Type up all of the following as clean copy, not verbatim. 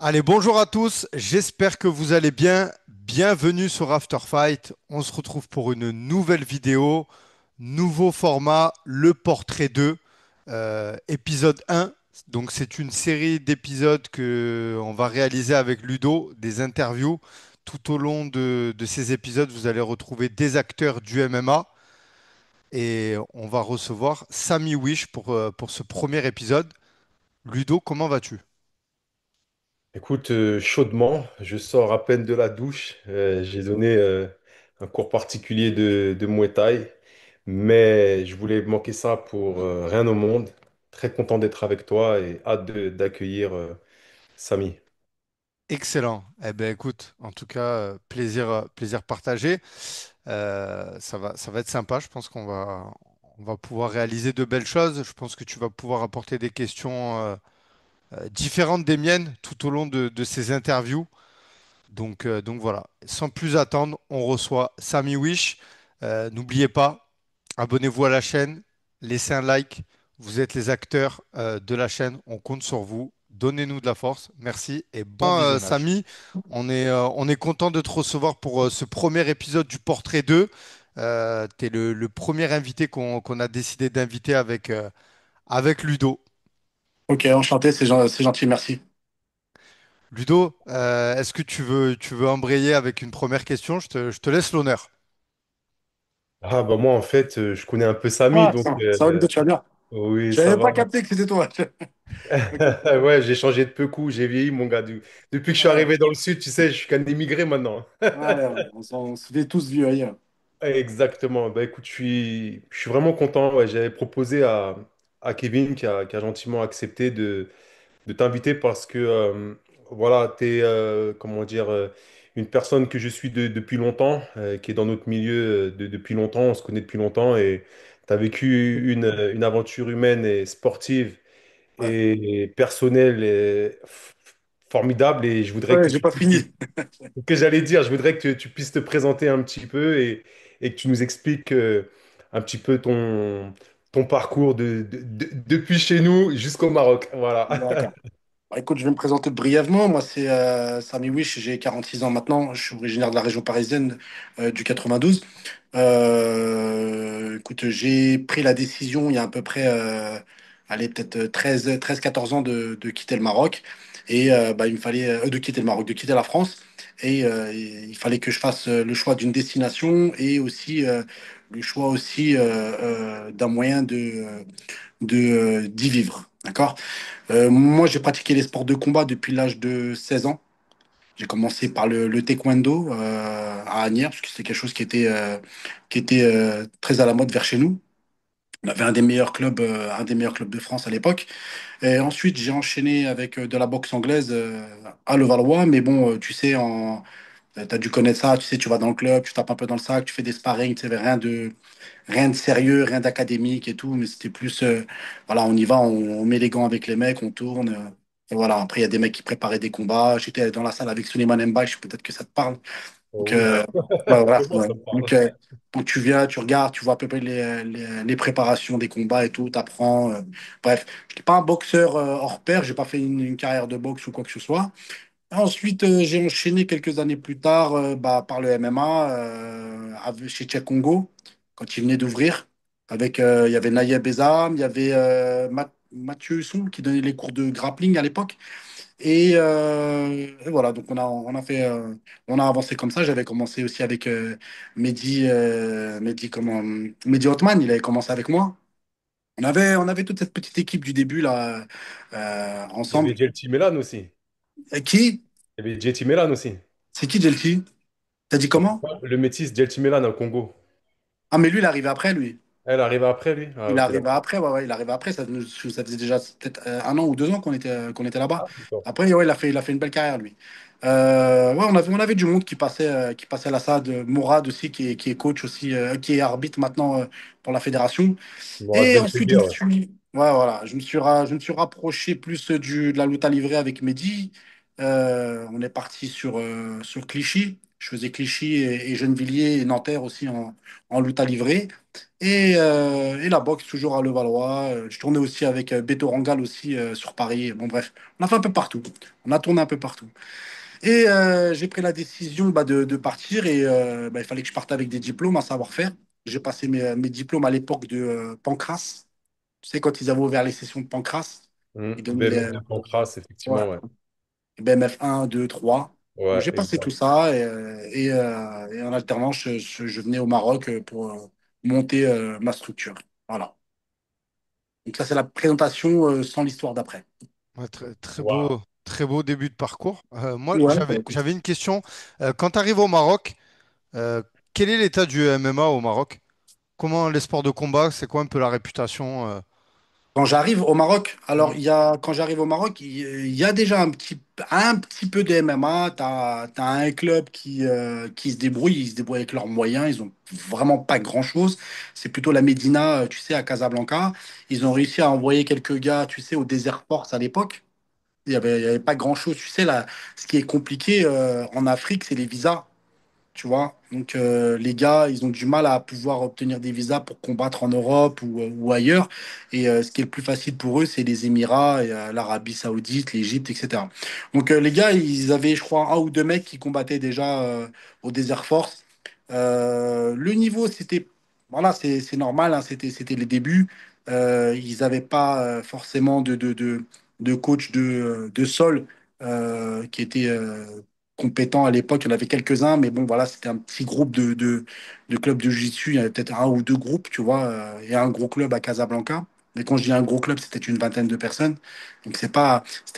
Allez, bonjour à tous, j'espère que vous allez bien. Bienvenue sur After Fight. On se retrouve pour une nouvelle vidéo, nouveau format, le portrait 2, épisode 1. Donc c'est une série d'épisodes que on va réaliser avec Ludo, des interviews. Tout au long de ces épisodes, vous allez retrouver des acteurs du MMA et on va recevoir Sami Wish pour ce premier épisode. Ludo, comment vas-tu? Écoute, chaudement, je sors à peine de la douche. J'ai donné un cours particulier de Muay Thai, mais je voulais manquer ça pour rien au monde. Très content d'être avec toi et hâte d'accueillir Samy. Excellent. Eh ben écoute, en tout cas, plaisir partagé. Ça va être sympa. Je pense qu'on va pouvoir réaliser de belles choses. Je pense que tu vas pouvoir apporter des questions différentes des miennes tout au long de ces interviews. Donc voilà. Sans plus attendre, on reçoit Sami Wish. N'oubliez pas, abonnez-vous à la chaîne, laissez un like. Vous êtes les acteurs de la chaîne. On compte sur vous. Donnez-nous de la force. Merci et bon Visionnage. Samy, on est content de te recevoir pour ce premier épisode du Portrait 2. Tu es le premier invité qu'on a décidé d'inviter avec Ludo. Ok, enchanté, c'est gentil, merci. Ludo, est-ce que tu veux embrayer avec une première question? Je te laisse l'honneur. Ah bah moi en fait, je connais un peu Samy, Ah, donc ça va, Ludo, tu vas bien? oui, J'avais ça même va. pas capté que c'était toi. Ok. Ouais, j'ai changé de peu coups, j'ai vieilli mon gars. Depuis que je suis Ouais, arrivé dans le sud, tu sais, je suis qu'un émigré maintenant. ouais, on se fait tous vieux ailleurs. Exactement. Bah, écoute, je suis vraiment content. Ouais, j'avais proposé à Kevin qui a gentiment accepté de t'inviter parce que voilà, tu es, comment dire, une personne que je suis depuis longtemps, qui est dans notre milieu depuis longtemps. On se connaît depuis longtemps et tu as vécu une aventure humaine et sportive Ouais, et personnelle et formidable. Et je voudrais ouais, que j'ai tu pas puisses fini. ce que j'allais dire, je voudrais que tu puisses te présenter un petit peu et que tu nous expliques un petit peu ton parcours depuis chez nous jusqu'au Maroc. Voilà. D'accord. Bah, écoute, je vais me présenter brièvement. Moi, c'est Sami Wish, j'ai 46 ans maintenant. Je suis originaire de la région parisienne, du 92. Écoute, j'ai pris la décision il y a à peu près, allez, peut-être 14 ans de quitter le Maroc. Et bah, il me fallait, de quitter le Maroc, de quitter la France. Et il fallait que je fasse le choix d'une destination et aussi le choix aussi d'un moyen d'y vivre. D'accord? Moi, j'ai pratiqué les sports de combat depuis l'âge de 16 ans. J'ai commencé par le taekwondo à Asnières, parce que c'était quelque chose qui était très à la mode vers chez nous. On avait un des meilleurs clubs de France à l'époque. Et ensuite, j'ai enchaîné avec de la boxe anglaise à Levallois. Mais bon, tu sais, t'as dû connaître ça. Tu sais, tu vas dans le club, tu tapes un peu dans le sac, tu fais des sparring. Tu sais, rien de sérieux, rien d'académique et tout. Mais c'était plus, voilà, on y va, on met les gants avec les mecs, on tourne. Et voilà, après, il y a des mecs qui préparaient des combats. J'étais dans la salle avec Suleiman Mbaye, peut-être que ça te parle. Oh Donc, oui, ouais, voilà. c'est bon, Ouais. ça me parle. Donc, tu viens, tu regardes, tu vois à peu près les préparations des combats et tout, tu apprends. Bref, je n'étais pas un boxeur hors pair, j'ai pas fait une carrière de boxe ou quoi que ce soit. Ensuite, j'ai enchaîné quelques années plus tard bah, par le MMA chez Tchèque Congo, quand il venait d'ouvrir. Il y avait Naya Bezam, il y avait Mathieu Husson qui donnait les cours de grappling à l'époque. Et voilà, donc on a avancé comme ça. J'avais commencé aussi avec Mehdi Hotman, il avait commencé avec moi. On avait toute cette petite équipe du début là, Il y ensemble. avait JLT Melan aussi. Et qui? Il y avait JT Melan aussi. C'est qui Jelti? T'as dit comment? Le métis JLT Melan au Congo. Ah, mais lui, il est arrivé après, lui. Elle arrive après lui? Ah Il est ok, arrivé d'accord. après, ouais, ouais, il est arrivé après. Ça faisait déjà peut-être 1 an ou 2 ans qu'on était là-bas. Ah, d'accord. Après, ouais, il a fait une belle carrière, lui. Ouais, on avait du monde qui passait à la SAD. Mourad aussi, qui est coach aussi, qui est arbitre maintenant pour la fédération. Mourad Et Ben ensuite, je me Fedir, ouais. suis, ouais, voilà, je me suis rapproché plus de la lutte à livrer avec Mehdi. On est parti sur Clichy. Je faisais Clichy et Gennevilliers et Nanterre aussi en lutte à livrer. Et la boxe toujours à Levallois. Je tournais aussi avec Beto Rangal aussi sur Paris. Bon bref, on a fait un peu partout. On a tourné un peu partout. Et j'ai pris la décision de partir et il fallait que je parte avec des diplômes, un savoir-faire. J'ai passé mes diplômes à l'époque de Pancras. Tu sais, quand ils avaient ouvert les sessions de Pancras, ils donnaient BMF de Pancras, ouais, effectivement, ouais. BMF 1, 2, 3. Donc Ouais, j'ai passé tout exact. ça et en alternance, je venais au Maroc pour monter ma structure. Voilà. Donc ça, c'est la présentation sans l'histoire d'après. Ouais, Waouh. très beau début de parcours. Moi, Ouais, bah, écoute. j'avais une question. Quand tu arrives au Maroc, quel est l'état du MMA au Maroc? Comment les sports de combat, c'est quoi un peu la réputation? Quand j'arrive au Maroc, alors Hmm. quand j'arrive au Maroc, il y a déjà un petit peu de MMA. T'as un club qui se débrouille, ils se débrouillent avec leurs moyens. Ils ont vraiment pas grand-chose. C'est plutôt la Médina, tu sais, à Casablanca. Ils ont réussi à envoyer quelques gars, tu sais, au Desert Force à l'époque. Il y avait pas grand-chose. Tu sais, là, ce qui est compliqué en Afrique, c'est les visas. Tu vois, donc les gars, ils ont du mal à pouvoir obtenir des visas pour combattre en Europe ou ailleurs. Et ce qui est le plus facile pour eux, c'est les Émirats, et, l'Arabie Saoudite, l'Égypte, etc. Donc les gars, ils avaient, je crois, un ou deux mecs qui combattaient déjà au Desert Force. Le niveau, c'était, voilà, c'est normal, hein, c'était les débuts. Ils n'avaient pas forcément de coach de sol qui était compétents à l'époque. Il y en avait quelques-uns, mais bon, voilà, c'était un petit groupe de clubs de jiu-jitsu. Il y avait peut-être un ou deux groupes, tu vois, et un gros club à Casablanca. Mais quand je dis un gros club, c'était une vingtaine de personnes. Donc, c'était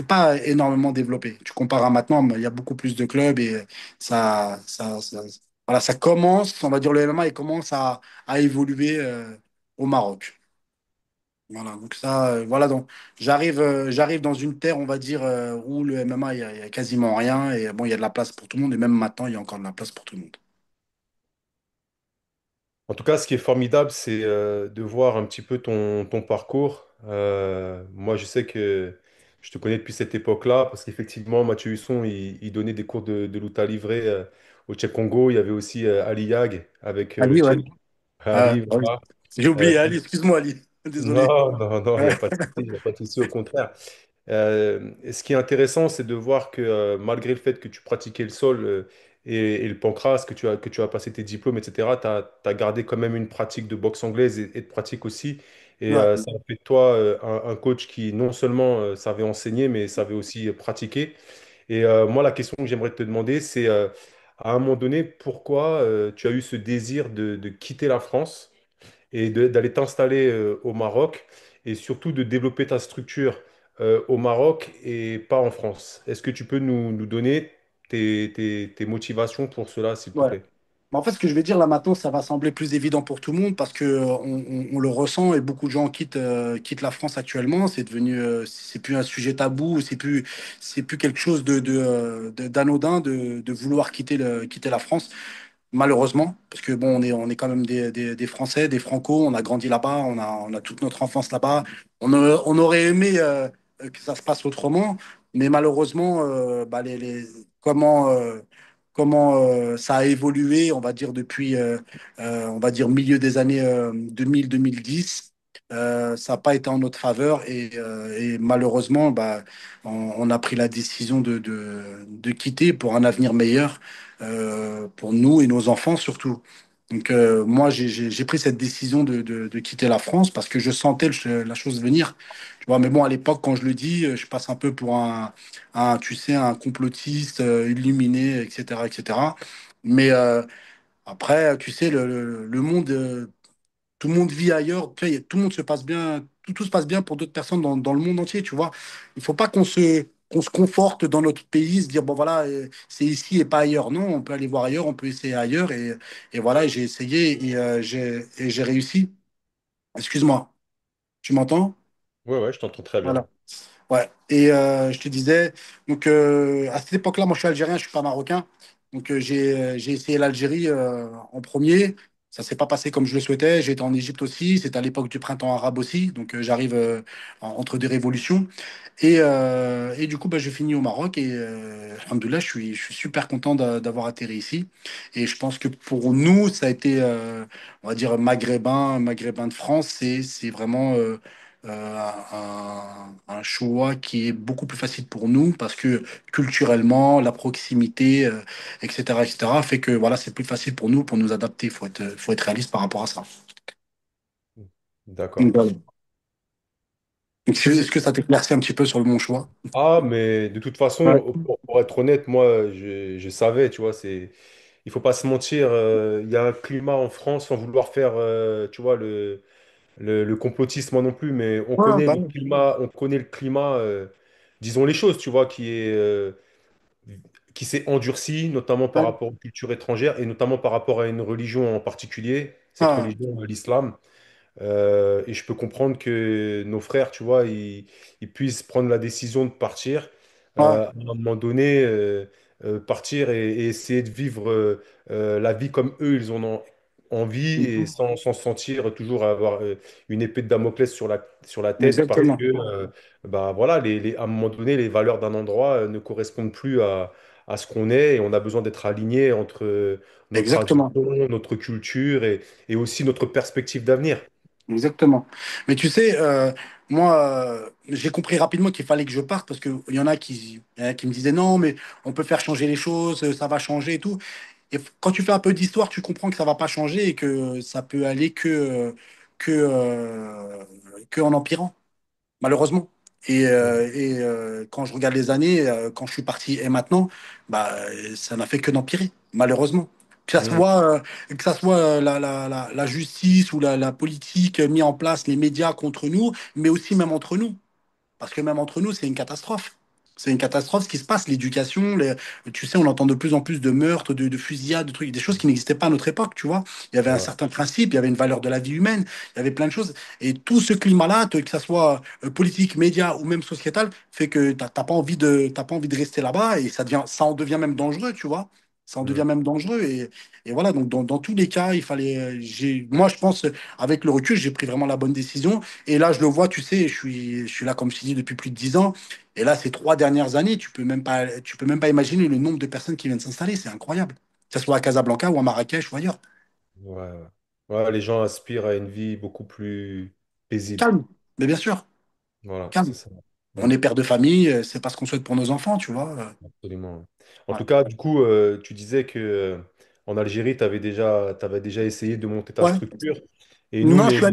pas énormément développé. Tu compares à maintenant, mais il y a beaucoup plus de clubs et voilà, ça commence, on va dire le MMA, il commence à évoluer au Maroc. Voilà, donc ça, voilà, donc j'arrive dans une terre, on va dire, où le MMA, il y a quasiment rien, et bon, il y a de la place pour tout le monde, et même maintenant, il y a encore de la place pour tout le monde. En tout cas, ce qui est formidable, c'est de voir un petit peu ton parcours. Moi, je sais que je te connais depuis cette époque-là, parce qu'effectivement, Mathieu Husson, il donnait des cours de lutte à livrer au Tchèque Congo. Il y avait aussi Ali Yag avec le Ali, ouais. Tchèque. Ah, Ali, ouais. voilà. J'ai Euh, oublié Ali, excuse-moi Ali, désolé. non, non, non, il n'y Ouais, a pas de souci, il n'y a pas de souci, au contraire. Et ce qui est intéressant, c'est de voir que malgré le fait que tu pratiquais le sol et le pancras, que tu as passé tes diplômes, etc., tu as gardé quand même une pratique de boxe anglaise et de pratique aussi. Et ouais, ça a fait de toi un coach qui non seulement savait enseigner, mais savait aussi pratiquer. Et moi, la question que j'aimerais te demander, c'est à un moment donné, pourquoi tu as eu ce désir de quitter la France et d'aller t'installer au Maroc et surtout de développer ta structure au Maroc et pas en France. Est-ce que tu peux nous donner tes motivations pour cela, s'il te ouais. plaît? Mais en fait, ce que je vais dire là maintenant, ça va sembler plus évident pour tout le monde parce que on le ressent et beaucoup de gens quittent la France actuellement. C'est devenu, c'est plus un sujet tabou, c'est plus quelque chose d'anodin de vouloir quitter la France. Malheureusement, parce que bon, on est quand même des Français, des Franco, on a grandi là-bas, on a toute notre enfance là-bas. On aurait aimé que ça se passe autrement, mais malheureusement, comment ça a évolué, on va dire depuis, on va dire milieu des années 2000-2010, ça n'a pas été en notre faveur et malheureusement, on a pris la décision de quitter pour un avenir meilleur pour nous et nos enfants surtout. Donc moi, j'ai pris cette décision de quitter la France parce que je sentais la chose venir. Tu vois, mais bon, à l'époque, quand je le dis, je passe un peu pour tu sais, un complotiste illuminé, etc., etc. Mais après, tu sais, le monde, tout le monde vit ailleurs, tu vois, tout le monde se passe bien, tout se passe bien pour d'autres personnes dans le monde entier, tu vois. Il faut pas qu'on se conforte dans notre pays, se dire, bon voilà, c'est ici et pas ailleurs. Non, on peut aller voir ailleurs, on peut essayer ailleurs. Et voilà, j'ai essayé et j'ai réussi. Excuse-moi, tu m'entends? Ouais, ouais, je t'entends très bien. Voilà. Ouais. Et je te disais, donc à cette époque-là, moi je suis algérien, je suis pas marocain. Donc j'ai essayé l'Algérie en premier. Ça s'est pas passé comme je le souhaitais. J'étais en Égypte aussi. C'était à l'époque du printemps arabe aussi. Donc j'arrive entre deux révolutions. Et du coup, bah, je finis au Maroc. Et alhamdoulilah, je suis super content d'avoir atterri ici. Et je pense que pour nous, ça a été, on va dire, maghrébin de France. C'est vraiment un choix qui est beaucoup plus facile pour nous parce que culturellement, la proximité, etc., fait que voilà, c'est plus facile pour nous adapter. Faut être réaliste par rapport à ça. Donc, D'accord. voilà. Donc, est-ce Si, que ça t'éclaircit un petit peu sur le bon choix? ah, mais de toute Ouais. façon, pour être honnête, moi, je savais, tu vois, il faut pas se mentir, il y a un climat en France, sans vouloir faire, tu vois, le complotisme moi non plus, mais Ouais, bah, oui. on connaît le climat, disons les choses, tu vois, qui s'est endurci, notamment par Ouais. rapport aux cultures étrangères et notamment par rapport à une religion en particulier, cette Ah, religion, l'islam. Et je peux comprendre que nos frères, tu vois, ils puissent prendre la décision de partir, ouais. à un moment donné, partir et essayer de vivre la vie comme eux, ils en ont envie et Mhm. sans se sentir toujours avoir une épée de Damoclès sur la tête parce Exactement. que, bah, voilà, à un moment donné, les valeurs d'un endroit ne correspondent plus à ce qu'on est et on a besoin d'être aligné entre notre Exactement. tradition, notre culture et aussi notre perspective d'avenir. Exactement. Mais tu sais, moi, j'ai compris rapidement qu'il fallait que je parte parce qu'il y en a qui me disaient non, mais on peut faire changer les choses, ça va changer et tout. Et quand tu fais un peu d'histoire, tu comprends que ça va pas changer et que ça peut aller que, que en empirant, malheureusement. Quand je regarde les années, quand je suis parti et maintenant, bah, ça n'a fait que d'empirer, malheureusement. Mhm. Que ça soit la justice ou la politique mis en place, les médias contre nous, mais aussi même entre nous. Parce que même entre nous, c'est une catastrophe. C'est une catastrophe ce qui se passe, l'éducation. Tu sais, on entend de plus en plus de meurtres, de fusillades, de trucs, des choses qui n'existaient pas à notre époque, tu vois. Il y avait un Ouais. certain principe, il y avait une valeur de la vie humaine, il y avait plein de choses. Et tout ce climat-là, que ça soit politique, média ou même sociétal, fait que t'as pas envie de rester là-bas et ça en devient même dangereux, tu vois. Ça en devient Mhm. même dangereux. Et voilà, donc dans tous les cas, il fallait. Moi, je pense, avec le recul, j'ai pris vraiment la bonne décision. Et là, je le vois, tu sais, je suis là, comme je t'ai dit, depuis plus de 10 ans. Et là, ces 3 dernières années, tu peux même pas imaginer le nombre de personnes qui viennent s'installer. C'est incroyable. Que ce soit à Casablanca ou à Marrakech ou ailleurs. Ouais, ouais. Ouais, les gens aspirent à une vie beaucoup plus paisible. Calme. Mais bien sûr, Voilà, c'est calme. ça. On Mm, est père de famille, c'est pas ce qu'on souhaite pour nos enfants, tu vois. absolument. En Ouais. tout cas, du coup, tu disais que en Algérie, t'avais déjà essayé de monter ta Ouais. structure. Et nous, Non, je suis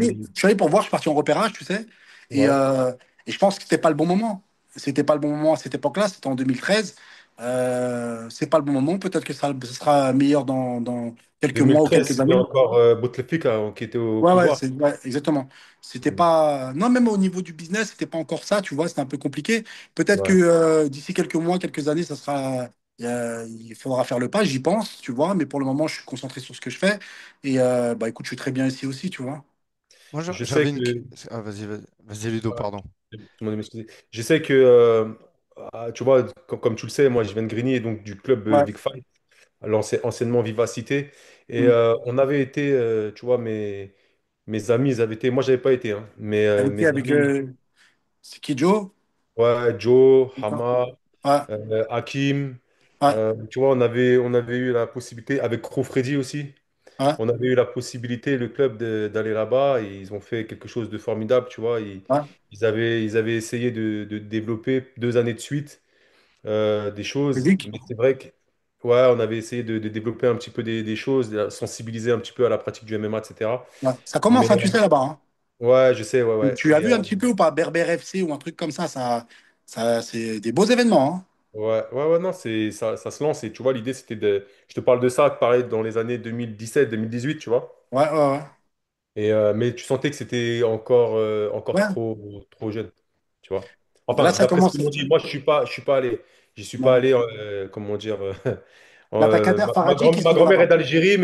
allé pour voir, je suis parti en repérage, tu sais. Et, ouais, euh, et je pense que c'était pas le bon moment. C'était pas le bon moment à cette époque-là, c'était en 2013. C'est pas le bon moment. Peut-être que ce sera meilleur dans quelques mois ou 2013, quelques c'était années. encore Bouteflika qui était au Ouais, pouvoir. ouais, exactement. C'était Mm, pas. Non, même au niveau du business, c'était pas encore ça, tu vois, c'était un peu compliqué. Peut-être que ouais. d'ici quelques mois, quelques années, ça sera. Il faudra faire le pas, j'y pense, tu vois, mais pour le moment, je suis concentré sur ce que je fais. Bah écoute, je suis très bien ici aussi, tu vois. Moi, Je sais j'avais une. que, Ah, vas-y, Ludo, ouais, pardon. tout le monde m'excuser. Je sais que, tu vois, comme tu le sais, moi, je viens de Grigny et donc du club Ouais. Vic Fight, anciennement Vivacité. Et Hmm. on avait été, tu vois, mes amis, ils avaient été, moi, j'avais pas été, hein, mais Avec qui? mes Avec amis, c'est qui, Joe? ouais, Joe, D'accord. Hama, Ouais, Hakim, ouais, tu vois, on avait eu la possibilité, avec Cro Freddy aussi, ouais, on avait eu la possibilité, le club, d'aller là-bas. Et ils ont fait quelque chose de formidable, tu vois. ouais. Ils avaient essayé de développer 2 années de suite des choses. Ludique. Mais c'est vrai que, ouais, on avait essayé de développer un petit peu des choses, de sensibiliser un petit peu à la pratique du MMA, etc. Ouais. Ça Mais commence, hein, tu sais, là-bas, hein. ouais, je sais, ouais, ouais. Tu as vu un petit peu ou pas Berber FC ou un truc comme ça, c'est des beaux événements, hein. Ouais, ouais, ouais, non, ça se lance. Et tu vois, l'idée, c'était de. Je te parle de ça, pareil, dans les années 2017-2018, tu vois. Ouais, ouais, Mais tu sentais que c'était ouais. encore Ouais. trop jeune, tu vois. Là, Enfin, ça d'après ce commence. qu'ils m'ont dit, moi, je suis pas allé. J'y suis pas Ouais. allé, comment dire. Là, t'as Kader Faragi qui Ma souvent grand-mère est là-bas. d'Algérie,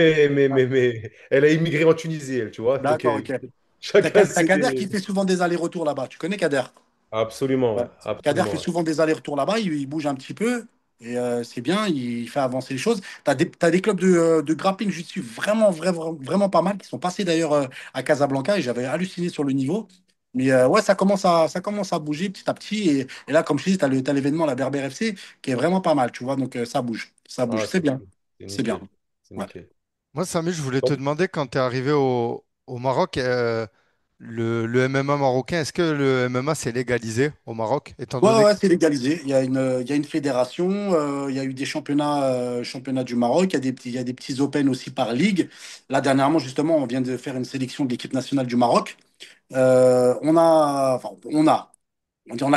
Ouais. mais elle a immigré en Tunisie, elle, tu vois. Donc, D'accord, ok. chacun T'as ses. Kader qui fait souvent des allers-retours là-bas. Tu connais Kader? Absolument, Ouais. ouais, Kader absolument. fait Ouais. souvent des allers-retours là-bas, il bouge un petit peu. Et c'est bien, il fait avancer les choses. T'as des clubs de grappling jiu-jitsu vraiment pas mal qui sont passés d'ailleurs à Casablanca et j'avais halluciné sur le niveau. Mais ouais, ça commence à bouger petit à petit. Et là, comme je dis, t'as l'événement, la Berber FC, qui est vraiment pas mal, tu vois. Donc ça bouge, ça bouge. Ah, C'est bien, c'est c'est bien. nickel. C'est Ouais. nickel. Moi, Samy, je voulais te Donc, demander quand tu es arrivé au Maroc, le MMA marocain, est-ce que le MMA s'est légalisé au Maroc, étant Ouais, donné que... ouais, c'est légalisé. Il y a une fédération, il y a eu des championnats du Maroc, il y a des petits Open aussi par ligue. Là, dernièrement, justement, on vient de faire une sélection de l'équipe nationale du Maroc. On a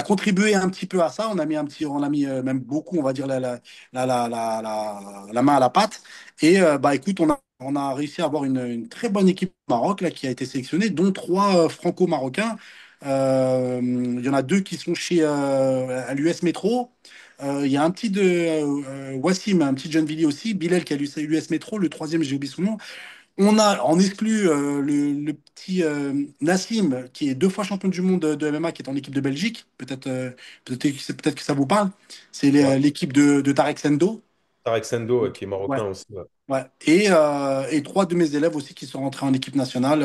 contribué un petit peu à ça. On a mis même beaucoup, on va dire, la main à la pâte. Et bah, écoute, on a réussi à avoir une très bonne équipe au Maroc là, qui a été sélectionnée, dont trois franco-marocains. Il y en a deux qui sont à l'US Métro. Il y a un petit de Wassim, un petit de Gennevilliers aussi. Bilal qui est à l'US Métro. Le troisième, j'ai oublié son nom. On a en exclut le petit Nassim, qui est deux fois champion du monde de MMA, qui est en équipe de Belgique. Peut-être que ça vous parle. C'est ouais. l'équipe de Tarek Sendo. Tarek Sendo, qui est Ouais, marocain aussi. Ouais. ouais. Et trois de mes élèves aussi qui sont rentrés en équipe nationale.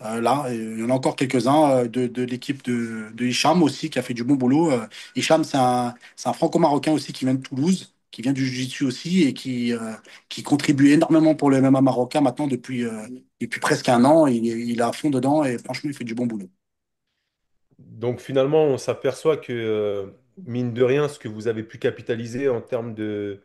Là, et il y en a encore quelques-uns de l'équipe de Hicham aussi qui a fait du bon boulot. Hicham, c'est un franco-marocain aussi qui vient de Toulouse, qui vient du Jiu-Jitsu aussi et qui contribue énormément pour le MMA marocain maintenant depuis presque un an. Il est à fond dedans et franchement, il fait du bon boulot. Donc finalement, on s'aperçoit que, mine de rien, ce que vous avez pu capitaliser en termes de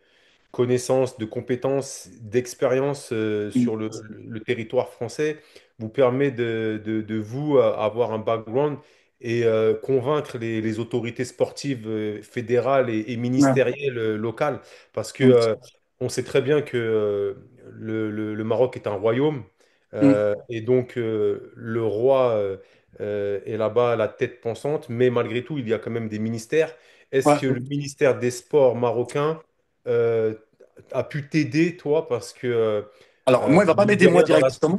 connaissances, de compétences, d'expérience Mm. sur le territoire français vous permet de vous avoir un background et convaincre les autorités sportives fédérales et Ouais. ministérielles locales. Parce que Mm. on sait très bien que le Maroc est un royaume Mm. et donc le roi est là-bas à la tête pensante, mais malgré tout, il y a quand même des ministères. Est-ce Ouais. que le ministère des Sports marocain euh, a pu t'aider, toi, parce que, Alors, moi, il va pas mine m'aider de moi rien, directement.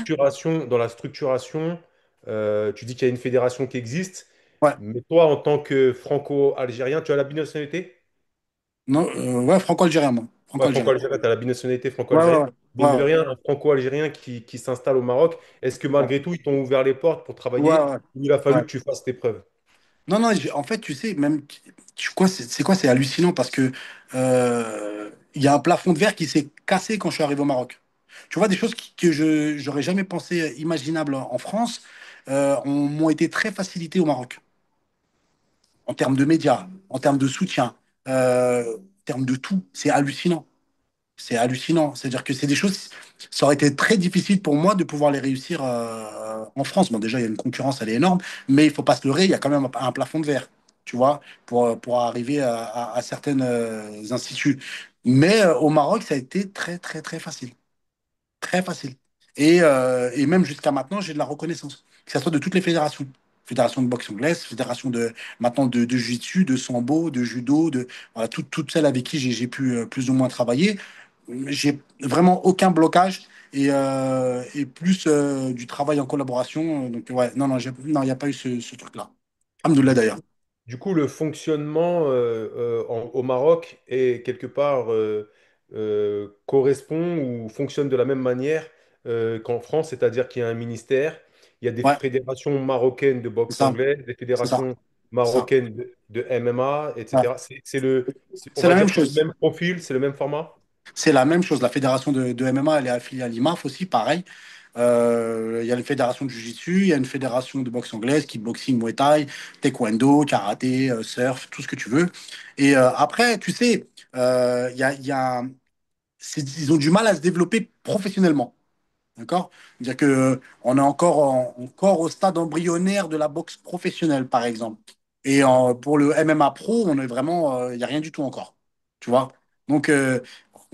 dans la structuration, tu dis qu'il y a une fédération qui existe, Ouais. mais toi, en tant que franco-algérien, tu as la binationalité? Non, ouais, franco-algérien, moi. Ouais, Franco-algérien. franco-algérien, tu as la binationalité Ouais, ouais, franco-algérienne. ouais. Mine Ouais, de ouais. rien, un franco-algérien qui s'installe au Maroc, est-ce que Ouais, malgré tout, ils t'ont ouvert les portes pour ouais, travailler ouais. ou il a fallu Ouais. que tu fasses tes preuves? Non, non, en fait, tu sais, même, c'est quoi, c'est hallucinant parce que il y a un plafond de verre qui s'est cassé quand je suis arrivé au Maroc. Tu vois, des choses que j'aurais jamais pensé imaginables en France, m'ont été très facilitées au Maroc, en termes de médias, en termes de soutien, en termes de tout. C'est hallucinant. C'est hallucinant. C'est-à-dire que c'est des choses, ça aurait été très difficile pour moi de pouvoir les réussir en France. Bon, déjà, il y a une concurrence, elle est énorme, mais il faut pas se leurrer, il y a quand même un plafond de verre, tu vois, pour arriver à certaines instituts. Mais au Maroc, ça a été très, très, très facile. Très facile. Et même jusqu'à maintenant, j'ai de la reconnaissance, que ce soit de toutes les fédérations. Fédération de boxe anglaise, fédération maintenant de jiu-jitsu, de sambo, de judo, voilà, toutes celles avec qui j'ai pu plus ou moins travailler. J'ai vraiment aucun blocage et plus du travail en collaboration. Donc, ouais, non, non, non, il n'y a pas eu ce truc-là. Alhamdoulilah Du d'ailleurs. coup, du coup, le fonctionnement au Maroc est quelque part correspond ou fonctionne de la même manière qu'en France, c'est-à-dire qu'il y a un ministère, il y a des Ouais, fédérations marocaines de c'est boxe ça, anglaise, des c'est ça, fédérations c'est ça. marocaines de MMA, Ouais. etc. On C'est va la même dire que c'est le chose. même profil, c'est le même format. C'est la même chose. La fédération de MMA, elle est affiliée à l'IMAF aussi, pareil. Il y a une fédération de Jiu-Jitsu, il y a une fédération de boxe anglaise, kickboxing, Muay Thai, taekwondo, karaté, surf, tout ce que tu veux. Et après, tu sais, il y a ils ont du mal à se développer professionnellement. D'accord? C'est-à-dire que on est encore au stade embryonnaire de la boxe professionnelle, par exemple. Et pour le MMA Pro, on est vraiment, il n'y a rien du tout encore. Tu vois? Donc,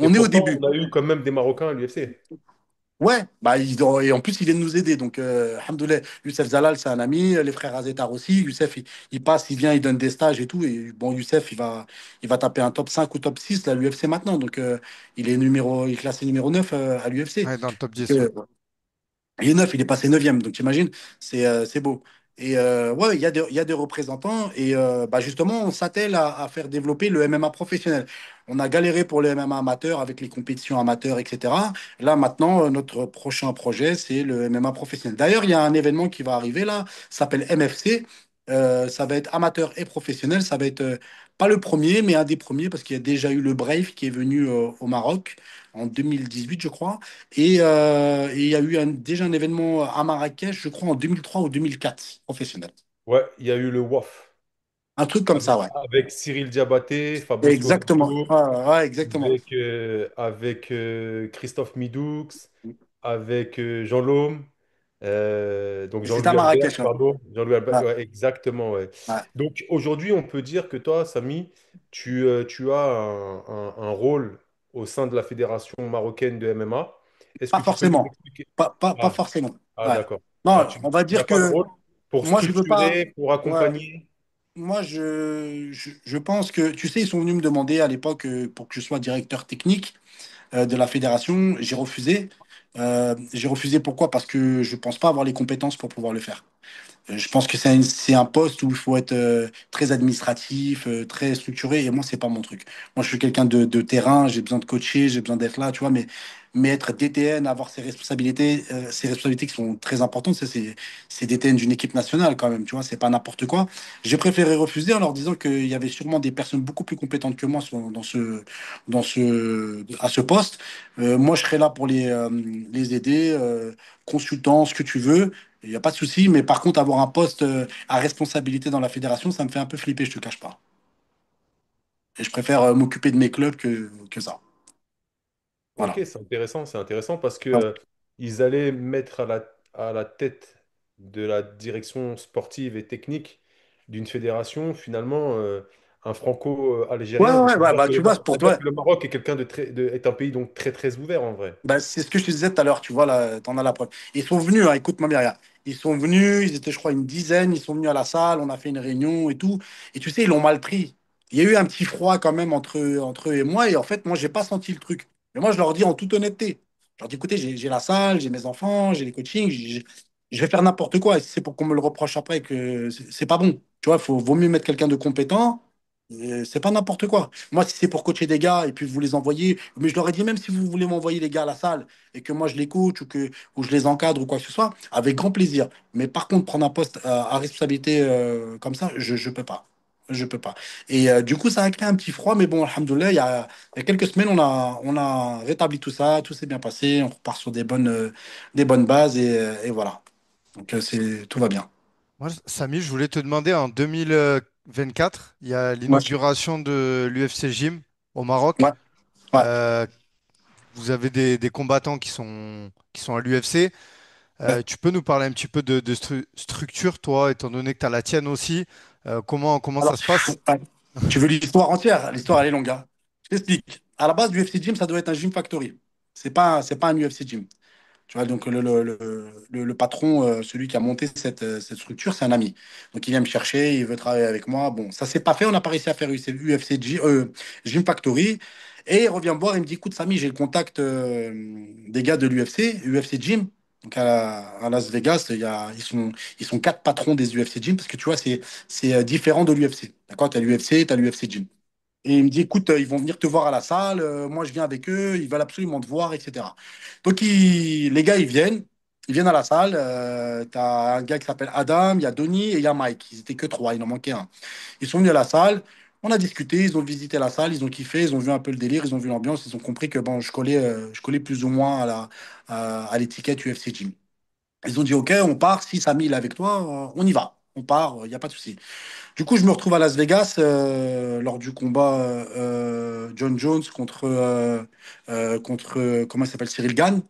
Et on est au pourtant, début. on a eu quand même des Marocains à l'UFC. Ouais, bah, et en plus, il vient de nous aider. Donc, alhamdoulilah, Youssef Zalal, c'est un ami. Les frères Azetar aussi. Youssef, il passe, il vient, il donne des stages et tout. Et bon, Youssef, il va taper un top 5 ou top 6 à l'UFC maintenant. Donc, il est classé numéro 9 à l'UFC. Ouais, dans le top 10, ouais. Il est 9, il est passé neuvième. Donc, t'imagines, c'est beau. Et ouais, il y a des représentants. Et bah justement, on s'attelle à faire développer le MMA professionnel. On a galéré pour le MMA amateur avec les compétitions amateurs, etc. Là, maintenant, notre prochain projet, c'est le MMA professionnel. D'ailleurs, il y a un événement qui va arriver là, ça s'appelle MFC. Ça va être amateur et professionnel. Ça va être pas le premier, mais un des premiers, parce qu'il y a déjà eu le Brave qui est venu au Maroc en 2018, je crois. Et il y a eu déjà un événement à Marrakech, je crois, en 2003 ou 2004, professionnel. Ouais, il y a eu le WAF Un truc comme ça, ouais. avec Cyril Diabaté, Fabrice Exactement. Scovico, Ouais, ouais, ouais, exactement. avec Christophe Midoux, avec Jean Laume, donc Et c'était à Jean-Louis Albert, Marrakech, ouais. pardon. Jean-Louis Albert, Ouais, ouais, exactement, ouais. ouais. Donc aujourd'hui, on peut dire que toi, Samy, tu as un rôle au sein de la Fédération marocaine de MMA. Est-ce que Pas tu peux nous forcément. expliquer? Pas Ah, forcément. ah, Ouais. d'accord. Ah, Non, tu on va n'as dire pas de que rôle pour moi, je veux pas. structurer, pour Ouais. accompagner? Moi, je pense que, tu sais, ils sont venus me demander à l'époque pour que je sois directeur technique de la fédération. J'ai refusé. J'ai refusé pourquoi? Parce que je pense pas avoir les compétences pour pouvoir le faire. Je pense que c'est un poste où il faut être très administratif, très structuré, et moi, c'est pas mon truc. Moi, je suis quelqu'un de terrain, j'ai besoin de coacher, j'ai besoin d'être là, tu vois, mais être DTN, avoir ses responsabilités qui sont très importantes, ça, c'est DTN d'une équipe nationale quand même, tu vois, c'est pas n'importe quoi. J'ai préféré refuser en leur disant qu'il y avait sûrement des personnes beaucoup plus compétentes que moi à ce poste. Moi, je serais là pour les aider, consultant, ce que tu veux. Il n'y a pas de souci, mais par contre, avoir un poste à responsabilité dans la fédération, ça me fait un peu flipper, je te cache pas. Et je préfère m'occuper de mes clubs que ça. Ok, Voilà. c'est intéressant parce que ils allaient mettre à la tête de la direction sportive et technique d'une fédération, finalement, un Ouais, franco-algérien. ouais, Donc, ouais, bah, tu vois, ça pour veut dire toi, que le Maroc est quelqu'un est un pays donc très très ouvert en vrai. bah, c'est ce que je te disais tout à l'heure, tu vois, là, t'en as la preuve. Ils sont venus, hein, écoute-moi bien, regarde. Ils sont venus, ils étaient, je crois, une dizaine, ils sont venus à la salle, on a fait une réunion et tout. Et tu sais, ils l'ont mal pris. Il y a eu un petit froid quand même entre eux et moi, et en fait, moi, j'ai pas senti le truc. Mais moi, je leur dis en toute honnêteté. Je leur dis, écoutez, j'ai la salle, j'ai mes enfants, j'ai les coachings, je vais faire n'importe quoi. Et si c'est pour qu'on me le reproche après que c'est pas bon. Tu vois, vaut mieux mettre quelqu'un de compétent. C'est pas n'importe quoi. Moi, si c'est pour coacher des gars et puis vous les envoyer, mais je leur ai dit même si vous voulez m'envoyer les gars à la salle et que moi je les coach ou je les encadre ou quoi que ce soit, avec grand plaisir. Mais par contre, prendre un poste à responsabilité comme ça, je peux pas. Je peux pas. Et du coup, ça a créé un petit froid, mais bon, alhamdoulilah, il y a quelques semaines, on a rétabli tout s'est bien passé, on repart sur des bonnes bases et voilà. Donc, tout va bien. Moi, Samy, je voulais te demander, en 2024, il y a Ouais, l'inauguration de l'UFC Gym au ouais, Maroc. ouais. Euh, Vous avez des combattants qui sont à l'UFC. Tu peux nous parler un petit peu de structure, toi, étant donné que tu as la tienne aussi. Comment Alors, ça se passe? ouais. Tu veux l'histoire entière? L'histoire, elle est longue, hein. Je t'explique. À la base, l'UFC Gym, ça doit être un gym factory. C'est pas un UFC Gym. Tu vois, donc le patron, celui qui a monté cette structure, c'est un ami. Donc il vient me chercher, il veut travailler avec moi. Bon, ça s'est pas fait, on n'a pas réussi à faire UFC Gym Factory. Et il revient me voir, il me dit, écoute, Samy, j'ai le contact des gars de UFC Gym. Donc à Las Vegas, ils sont quatre patrons des UFC Gym parce que tu vois, c'est différent de l'UFC. D'accord? Tu as l'UFC, tu as l'UFC Gym. Et il me dit, écoute, ils vont venir te voir à la salle, moi je viens avec eux, ils veulent absolument te voir, etc. Donc les gars, ils viennent à la salle, tu as un gars qui s'appelle Adam, il y a Donny et il y a Mike, ils étaient que trois, il en manquait un. Ils sont venus à la salle, on a discuté, ils ont visité la salle, ils ont kiffé, ils ont vu un peu le délire, ils ont vu l'ambiance, ils ont compris que bon, je collais plus ou moins à l'étiquette UFC Gym. Ils ont dit, OK, on part, si Samy il est avec toi, on y va, on part, il n'y a pas de souci. Du coup, je me retrouve à Las Vegas lors du combat John Jones contre comment il s'appelle, Cyril Gane.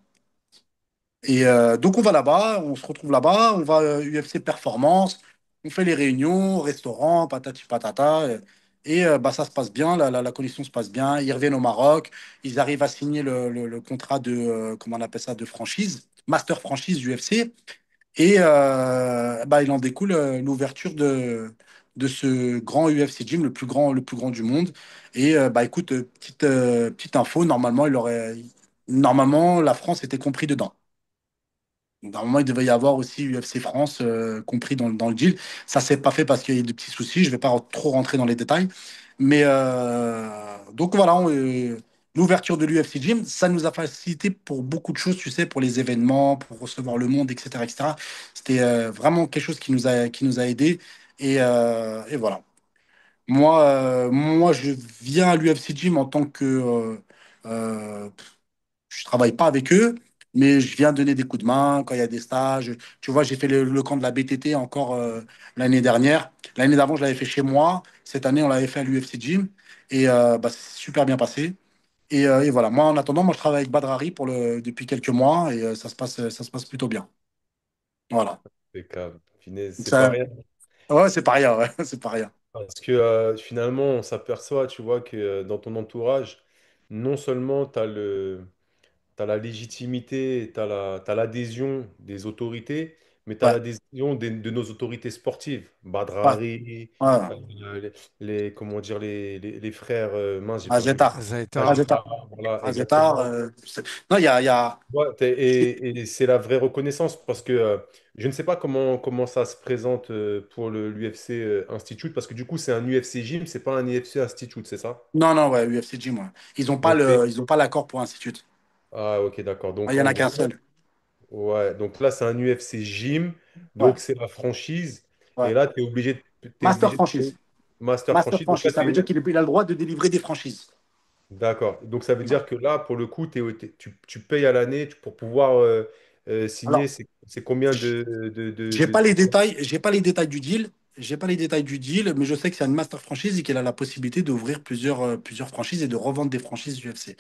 Et donc, on va là-bas, on se retrouve là-bas, on va UFC Performance, on fait les réunions, au restaurant, patati patata. Et bah, ça se passe bien, la connexion se passe bien. Ils reviennent au Maroc, ils arrivent à signer le contrat de, comment on appelle ça, de franchise, master franchise UFC. Et bah, il en découle l'ouverture de ce grand UFC Gym, le plus grand du monde. Et bah, écoute, petite info, normalement, normalement, la France était compris dedans. Normalement, il devait y avoir aussi UFC France compris dans le deal. Ça s'est pas fait parce qu'il y a eu des petits soucis. Je vais pas trop rentrer dans les détails. Mais donc voilà, l'ouverture de l'UFC Gym, ça nous a facilité pour beaucoup de choses, tu sais, pour les événements, pour recevoir le monde, etc., etc. C'était vraiment quelque chose qui nous a aidés. Et voilà. Moi, je viens à l'UFC Gym en tant que euh, je travaille pas avec eux, mais je viens donner des coups de main quand il y a des stages. Tu vois, j'ai fait le camp de la BTT encore l'année dernière. L'année d'avant, je l'avais fait chez moi. Cette année, on l'avait fait à l'UFC Gym. Et bah, c'est super bien passé. Et voilà, moi, en attendant, moi, je travaille avec Badrari depuis quelques mois et ça se passe plutôt bien. Voilà. C'est calme. Finesse, c'est pas Ça, rien. ouais, c'est pas rien, ouais, c'est pas rien. Parce que finalement, on s'aperçoit, tu vois, que dans ton entourage, non seulement tu as t'as la légitimité, t'as l'adhésion des autorités, mais tu as Ouais, l'adhésion de nos autorités sportives. ouais, Badrari, ouais. comment dire, les frères, mince, j'ai perdu le... Azetar, Zaita. Ageta, Azetar, voilà, Azetar. exactement. Non, il y a... Ouais, et c'est la vraie reconnaissance parce que je ne sais pas comment ça se présente pour l'UFC Institute, parce que du coup, c'est un UFC Gym, c'est pas un UFC Institute, c'est ça? Non, non, ouais, UFC Gym, ouais. Donc, Ils ont pas l'accord pour Institute. ah, ok, d'accord. Ah, Donc, il y en en a qu'un gros, seul. ouais, donc là, c'est un UFC Gym, Ouais, donc c'est la franchise, et ouais. là, tu es obligé, t'es Master obligé franchise. de master Master franchise, donc là, franchise. Ça veut dire qu'il a le droit de délivrer des franchises. d'accord. Donc, ça veut Ouais. dire que là, pour le coup, tu payes à l'année pour pouvoir signer, Alors, c'est combien j- j'ai pas les détails, j'ai pas les détails du deal. J'ai pas les détails du deal, mais je sais que c'est une master franchise et qu'elle a la possibilité d'ouvrir plusieurs franchises et de revendre des franchises UFC.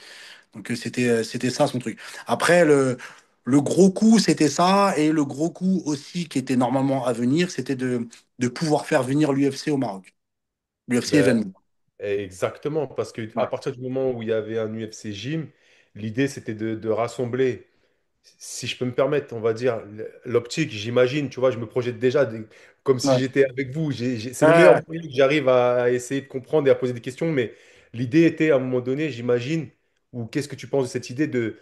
Donc c'était ça son truc. Après, le gros coup, c'était ça. Et le gros coup aussi qui était normalement à venir, c'était de pouvoir faire venir l'UFC au Maroc. L'UFC Ben, événement. exactement, parce que à Ouais. partir du moment où il y avait un UFC Gym, l'idée c'était de rassembler, si je peux me permettre, on va dire, l'optique, j'imagine, tu vois, je me projette déjà comme si Ouais. j'étais avec vous. C'est le meilleur Ouais. moyen que j'arrive à essayer de comprendre et à poser des questions, mais l'idée était à un moment donné, j'imagine, ou qu'est-ce que tu penses de cette idée de,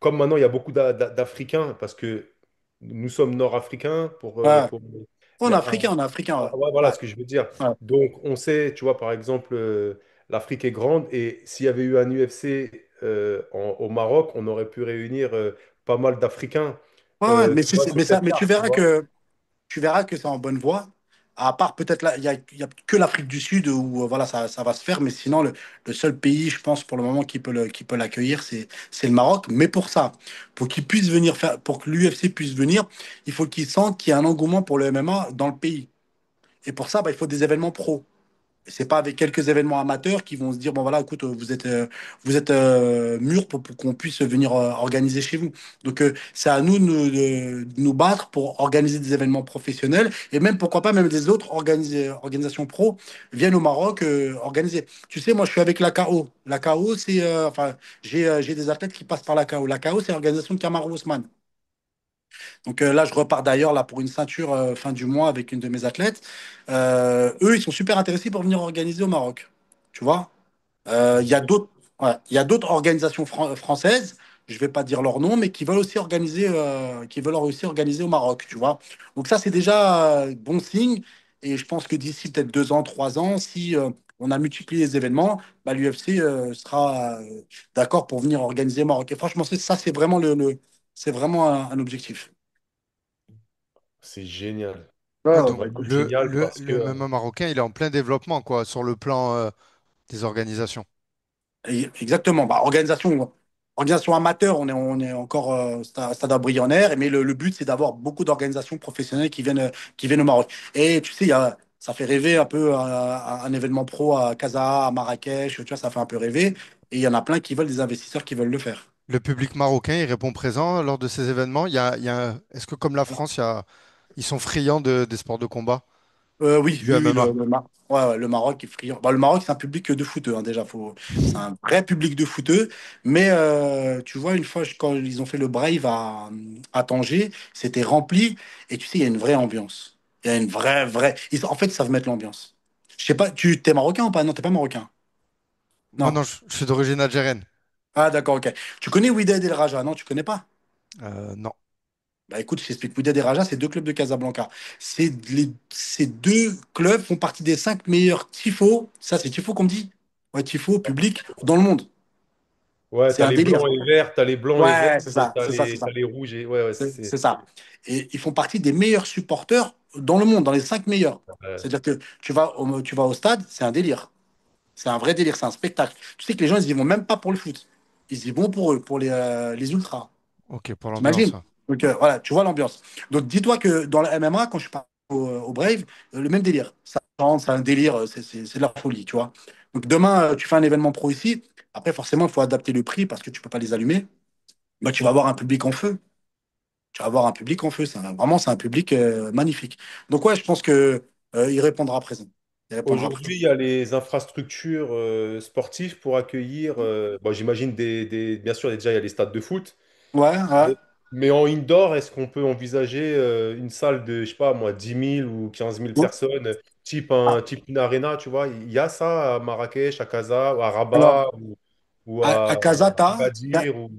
comme maintenant il y a beaucoup d'Africains, parce que nous sommes nord-africains Ouais. les- On est africain, ouais. ouais, voilà Ouais. ce que je veux dire. Ouais. Donc, on sait, tu vois, par exemple, l'Afrique est grande et s'il y avait eu un UFC au Maroc, on aurait pu réunir pas mal d'Africains, Ouais, ouais, tu vois, sur cette mais carte, tu vois. tu verras que c'est en bonne voie. À part peut-être là, il y a que l'Afrique du Sud où voilà, ça va se faire, mais sinon le seul pays, je pense, pour le moment qui peut l'accueillir, c'est le Maroc. Mais pour ça, pour qu'il puisse venir faire, pour que l'UFC puisse venir, il faut qu'il sente qu'il y a un engouement pour le MMA dans le pays. Et pour ça, bah, il faut des événements pro. C'est pas avec quelques événements amateurs qui vont se dire bon voilà écoute vous êtes mûrs pour qu'on puisse venir organiser chez vous. Donc c'est à nous de nous battre pour organiser des événements professionnels et même pourquoi pas même des autres organisations pro viennent au Maroc organiser. Tu sais moi je suis avec la KO. La KO c'est enfin j'ai des athlètes qui passent par la KO. La KO c'est l'organisation de Kamaru Ousmane. Donc là, je repars d'ailleurs là pour une ceinture fin du mois avec une de mes athlètes. Eux, ils sont super intéressés pour venir organiser au Maroc. Tu vois? Il y a d'autres, ouais, il y a d'autres organisations françaises. Je vais pas dire leur nom, mais qui veulent aussi organiser au Maroc. Tu vois? Donc ça, c'est déjà bon signe. Et je pense que d'ici peut-être 2 ans, 3 ans, si on a multiplié les événements, bah, l'UFC sera d'accord pour venir organiser au Maroc. Et franchement, ça, c'est vraiment c'est vraiment un objectif. C'est génial. Ouais, Ouais, donc Vraiment génial parce que le MMA marocain, il est en plein développement, quoi, sur le plan des organisations. exactement. Bah, organisation amateur, on est encore stade embryonnaire, mais le but, c'est d'avoir beaucoup d'organisations professionnelles qui viennent au Maroc. Et tu sais, ça fait rêver un peu un événement pro à Casa, à Marrakech, tu vois, ça fait un peu rêver. Et il y en a plein qui veulent, des investisseurs qui veulent le faire. Le public marocain, il répond présent lors de ces événements. Est-ce que comme la France, ils sont friands des sports de combat, Oui, du oui, oui, MMA? ouais, ouais, le Maroc est friand. Bah, le Maroc, c'est un public de footeux, hein, déjà. C'est un vrai public de footeux. Mais tu vois, une fois, quand ils ont fait le Brave à Tanger, c'était rempli. Et tu sais, il y a une vraie ambiance. Il y a une vraie. En fait, ils savent mettre l'ambiance. Je sais pas, tu t'es marocain ou pas? Non, t'es pas marocain. Moi, Non. non, je suis d'origine algérienne. Ah, d'accord, ok. Tu connais Wydad El Raja? Non, tu connais pas? Non. Bah écoute, je t'explique. Wydad et Raja, c'est deux clubs de Casablanca. Ces deux clubs font partie des cinq meilleurs tifos. Ça, c'est tifo qu'on me dit? Ouais, tifo public dans le monde. Ouais, C'est t'as un les délire. blancs et verts, t'as les blancs et verts, Ouais, c'est et ça, c'est ça, c'est t'as ça. les rouges et ouais, ouais, C'est ça. Et ils font partie des meilleurs supporters dans le monde, dans les cinq meilleurs. euh, C'est-à-dire que tu vas au stade, c'est un délire. C'est un vrai délire, c'est un spectacle. Tu sais que les gens, ils y vont même pas pour le foot. Ils y vont pour eux, pour les ultras. Ok, pour l'ambiance. T'imagines? Donc voilà, tu vois l'ambiance. Donc dis-toi que dans la MMA, quand je suis parti au Brave, le même délire. Ça chante, c'est un délire, c'est de la folie, tu vois. Donc demain, tu fais un événement pro ici. Après, forcément, il faut adapter le prix parce que tu peux pas les allumer. Bah, tu vas avoir un public en feu. Tu vas avoir un public en feu. Vraiment, c'est un public magnifique. Donc ouais, je pense que il répondra présent. Il répondra présent. Aujourd'hui, il y a les infrastructures sportives pour accueillir, bon, j'imagine bien sûr, déjà, il y a les stades de foot, Ouais, ouais. mais, mais en indoor, est-ce qu'on peut envisager une salle de, je sais pas, moi, 10 000 ou 15 000 Ouais. personnes, Ah, type une arena, tu vois? Il y a ça à Marrakech, à Casa, ou à alors, Rabat, ou à à Casa, Agadir, ou...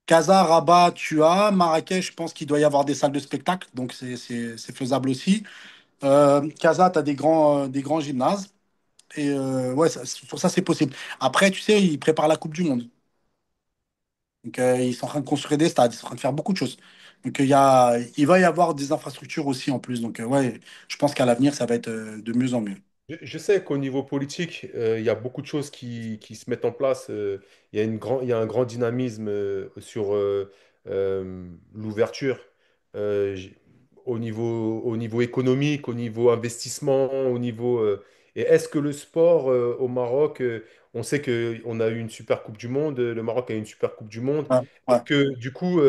Casa, Rabat, tu as. Marrakech, je pense qu'il doit y avoir des salles de spectacle, donc c'est faisable aussi. Casa, tu as des grands gymnases. Et ouais, pour ça, c'est possible. Après, tu sais, ils préparent la Coupe du Monde. Donc, ils sont en train de construire des stades, ils sont en train de faire beaucoup de choses. Donc, il va y avoir des infrastructures aussi en plus. Donc, ouais, je pense qu'à l'avenir, ça va être de mieux en mieux. Je sais qu'au niveau politique, il y a beaucoup de choses qui se mettent en place. Il y a un grand dynamisme sur l'ouverture euh, j- au niveau économique, au niveau investissement, au niveau. Et est-ce que le sport au Maroc, on sait qu'on a eu une super Coupe du Monde, le Maroc a eu une super Coupe du Monde. Ouais, Est-ce ouais, que du coup,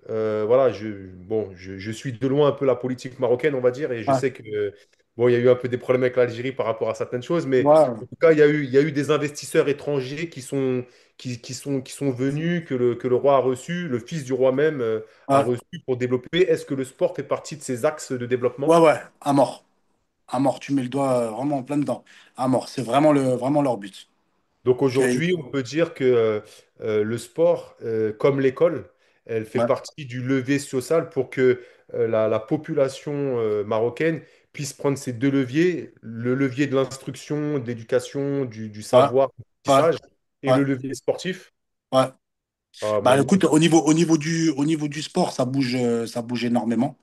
voilà, bon, je suis de loin un peu la politique marocaine, on va dire, et je ouais, sais que bon, il y a eu un peu des problèmes avec l'Algérie par rapport à certaines choses, mais ouais, en tout cas, il y a eu des investisseurs étrangers qui sont venus, que le roi a reçu, le fils du roi même a ouais, reçu pour développer. Est-ce que le sport fait partie de ces axes de ouais, développement? ouais, à mort. À mort, tu mets le doigt vraiment en plein dedans. À mort, c'est vraiment leur but. Donc Donc, aujourd'hui, on peut dire que le sport, comme l'école, elle fait ouais, partie du levier social pour que la population marocaine puisse prendre ces deux leviers, le levier de l'instruction, de l'éducation, du ouais, savoir, du ouais, apprentissage, et ouais, le levier sportif. ouais. Ah, Bah, moi, écoute, au niveau du sport, ça bouge énormément.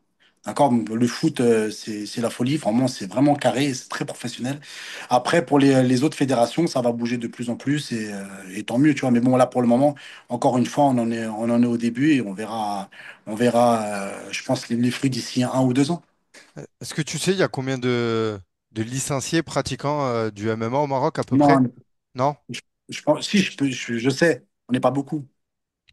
D'accord? Le foot, c'est la folie. Vraiment, c'est vraiment carré, c'est très professionnel. Après, pour les autres fédérations, ça va bouger de plus en plus et tant mieux, tu vois. Mais bon, là, pour le moment, encore une fois, on en est au début et on verra, je pense, les fruits d'ici 1 ou 2 ans. Est-ce que tu sais, il y a combien de licenciés pratiquants du MMA au Maroc à peu près? Non, Non? je pense, si, je sais, on n'est pas beaucoup.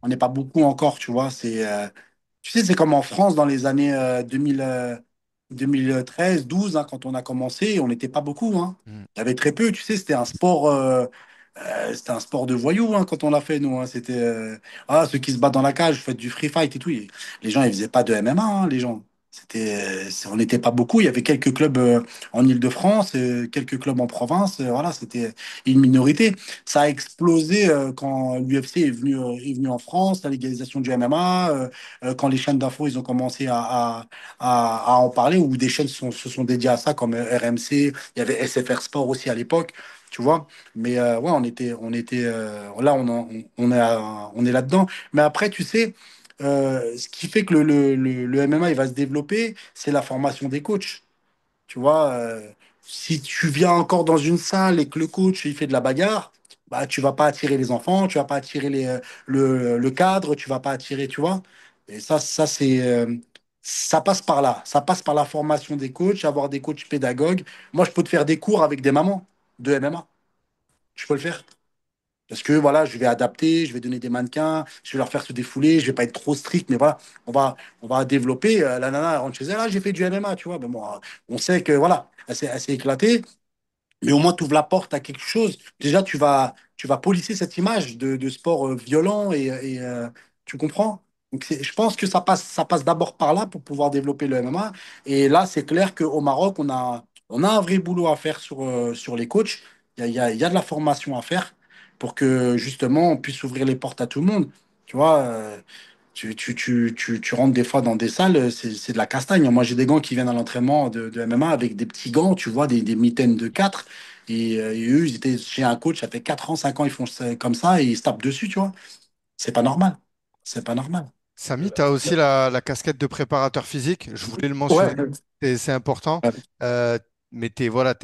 On n'est pas beaucoup encore, tu vois. Tu sais, c'est comme en France dans les années 2013, 12, hein, quand on a commencé, on n'était pas beaucoup, hein. Hmm. Il y avait très peu, tu sais, c'était un sport de voyous hein, quand on l'a fait, nous, hein. C'était ceux qui se battent dans la cage, vous faites du free fight et tout. Les gens, ils faisaient pas de MMA, hein, les gens. On n'était pas beaucoup. Il y avait quelques clubs en Île-de-France, quelques clubs en province. Voilà, c'était une minorité. Ça a explosé quand l'UFC est venu en France, la légalisation du MMA, quand les chaînes d'infos ils ont commencé à en parler, ou des chaînes se sont dédiées à ça, comme RMC, il y avait SFR Sport aussi à l'époque, tu vois. Mais ouais, là, on est là-dedans. Mais après, tu sais, ce qui fait que le MMA il va se développer, c'est la formation des coachs. Tu vois, si tu viens encore dans une salle et que le coach il fait de la bagarre, bah tu vas pas attirer les enfants, tu vas pas attirer le cadre, tu vas pas attirer, tu vois. Et ça passe par là, ça passe par la formation des coachs, avoir des coachs pédagogues. Moi, je peux te faire des cours avec des mamans de MMA, je peux le faire. Parce que voilà, je vais adapter, je vais donner des mannequins, je vais leur faire se défouler, je vais pas être trop strict, mais voilà, on va développer. La nana elle rentre chez elle, ah, j'ai fait du MMA, tu vois. Ben bon, on sait que voilà, elle s'est éclatée, mais au moins tu ouvres la porte à quelque chose. Déjà, tu vas polisser cette image de sport violent tu comprends? Donc je pense que ça passe d'abord par là pour pouvoir développer le MMA. Et là, c'est clair qu'au Maroc, on a un vrai boulot à faire sur les coachs. Il y a de la formation à faire pour que justement on puisse ouvrir les portes à tout le monde. Tu vois, Tu rentres des fois dans des salles, c'est de la castagne. Moi, j'ai des gants qui viennent à l'entraînement de MMA avec des petits gants, tu vois, des mitaines de 4. Et eux, ils étaient chez un coach, ça fait 4 ans, 5 ans, ils font ça comme ça et ils se tapent dessus, tu vois. C'est pas normal. C'est pas normal. Samy, tu as aussi la casquette de préparateur physique. Je voulais le mentionner, Ouais. c'est important. Euh, mais voilà,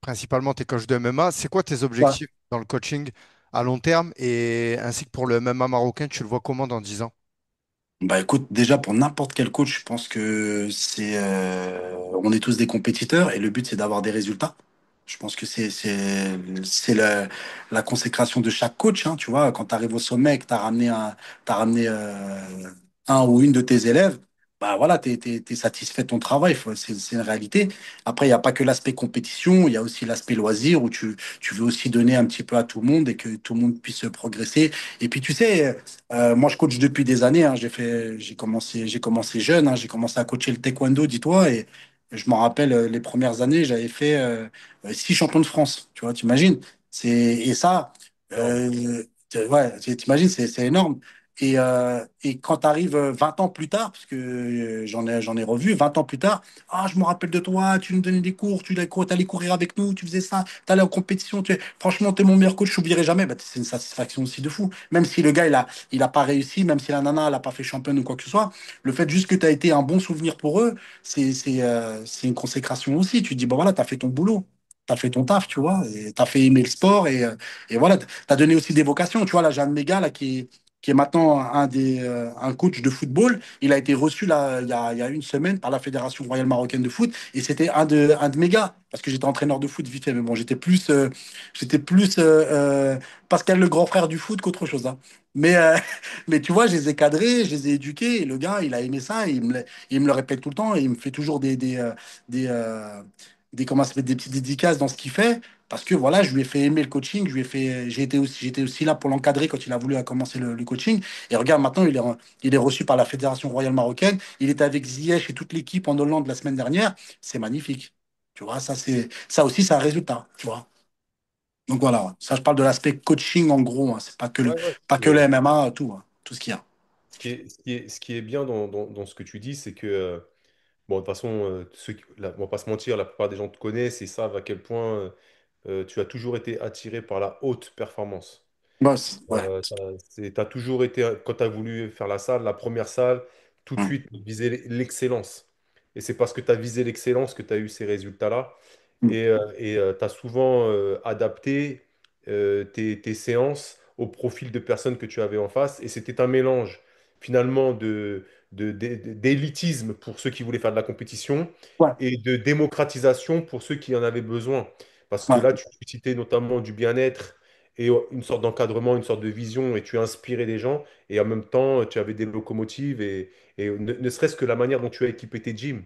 principalement tes coachs de MMA. C'est quoi tes Ouais. objectifs dans le coaching à long terme et ainsi que pour le MMA marocain, tu le vois comment dans 10 ans? Bah écoute, déjà pour n'importe quel coach, je pense que on est tous des compétiteurs et le but c'est d'avoir des résultats. Je pense que c'est la consécration de chaque coach, hein, tu vois. Quand tu arrives au sommet, et que t'as ramené un ou une de tes élèves, bah voilà, t'es satisfait de ton travail. C'est une réalité. Après, il n'y a pas que l'aspect compétition, il y a aussi l'aspect loisir où tu veux aussi donner un petit peu à tout le monde et que tout le monde puisse progresser. Et puis tu sais, moi je coach depuis des années. Hein, j'ai commencé jeune. Hein, j'ai commencé à coacher le taekwondo, dis-toi. Et je m'en rappelle, les premières années, j'avais fait 6 champions de France. Tu vois, t'imagines? Et ça, Énorme. ouais, t'imagines, c'est énorme. Et quand tu arrives 20 ans plus tard, parce que j'en ai revu, 20 ans plus tard, ah, je me rappelle de toi, tu nous donnais des cours, allais courir avec nous, tu faisais ça, tu allais en compétition, franchement, tu es mon meilleur coach, je n'oublierai jamais. Bah, c'est une satisfaction aussi de fou. Même si le gars, il a pas réussi, même si la nana, elle n'a pas fait championne ou quoi que ce soit, le fait juste que tu as été un bon souvenir pour eux, c'est une consécration aussi. Tu te dis, bon voilà, tu as fait ton boulot. Tu as fait ton taf, tu vois, et tu as fait aimer le sport, et voilà, tu as donné aussi des vocations. Tu vois, là, j'ai un de mes gars là, qui est maintenant un coach de football. Il a été reçu là, il y a une semaine par la Fédération royale marocaine de foot, et c'était un de mes gars, parce que j'étais entraîneur de foot vite fait, mais bon, j'étais plus Pascal le grand frère du foot qu'autre chose. Hein. Mais, mais tu vois, je les ai cadrés, je les ai éduqués, et le gars, il a aimé ça, et il me le répète tout le temps, et il me fait toujours comment ça s'appelle, des petites dédicaces dans ce qu'il fait. Parce que voilà, je lui ai fait aimer le coaching, j'étais aussi là pour l'encadrer quand il a voulu commencer le coaching. Et regarde, maintenant, il est reçu par la Fédération royale marocaine. Il était avec Ziyech et toute l'équipe en Hollande la semaine dernière. C'est magnifique. Tu vois, ça aussi, c'est un résultat. Tu vois. Donc voilà, ouais. Ça, je parle de l'aspect coaching en gros. Hein. C'est pas que Ouais, ouais. pas que le MMA, tout, hein. Tout ce qu'il y a. Ce qui est bien dans ce que tu dis, c'est que, bon, de toute façon, on va pas se mentir, la plupart des gens te connaissent et savent à quel point tu as toujours été attiré par la haute performance. Boss, ouais. T'as toujours été, quand tu as voulu faire la salle, la première salle, tout de Hum, suite viser l'excellence. Et c'est parce que tu as visé l'excellence que tu as eu ces résultats-là. hum. Et tu as souvent adapté tes séances au profil de personnes que tu avais en face. Et c'était un mélange finalement d'élitisme pour ceux qui voulaient faire de la compétition Ouais, et de démocratisation pour ceux qui en avaient besoin. Parce que ouais. là, tu citais notamment du bien-être et une sorte d'encadrement, une sorte de vision, et tu inspirais des gens, et en même temps, tu avais des locomotives, et ne serait-ce que la manière dont tu as équipé tes gyms.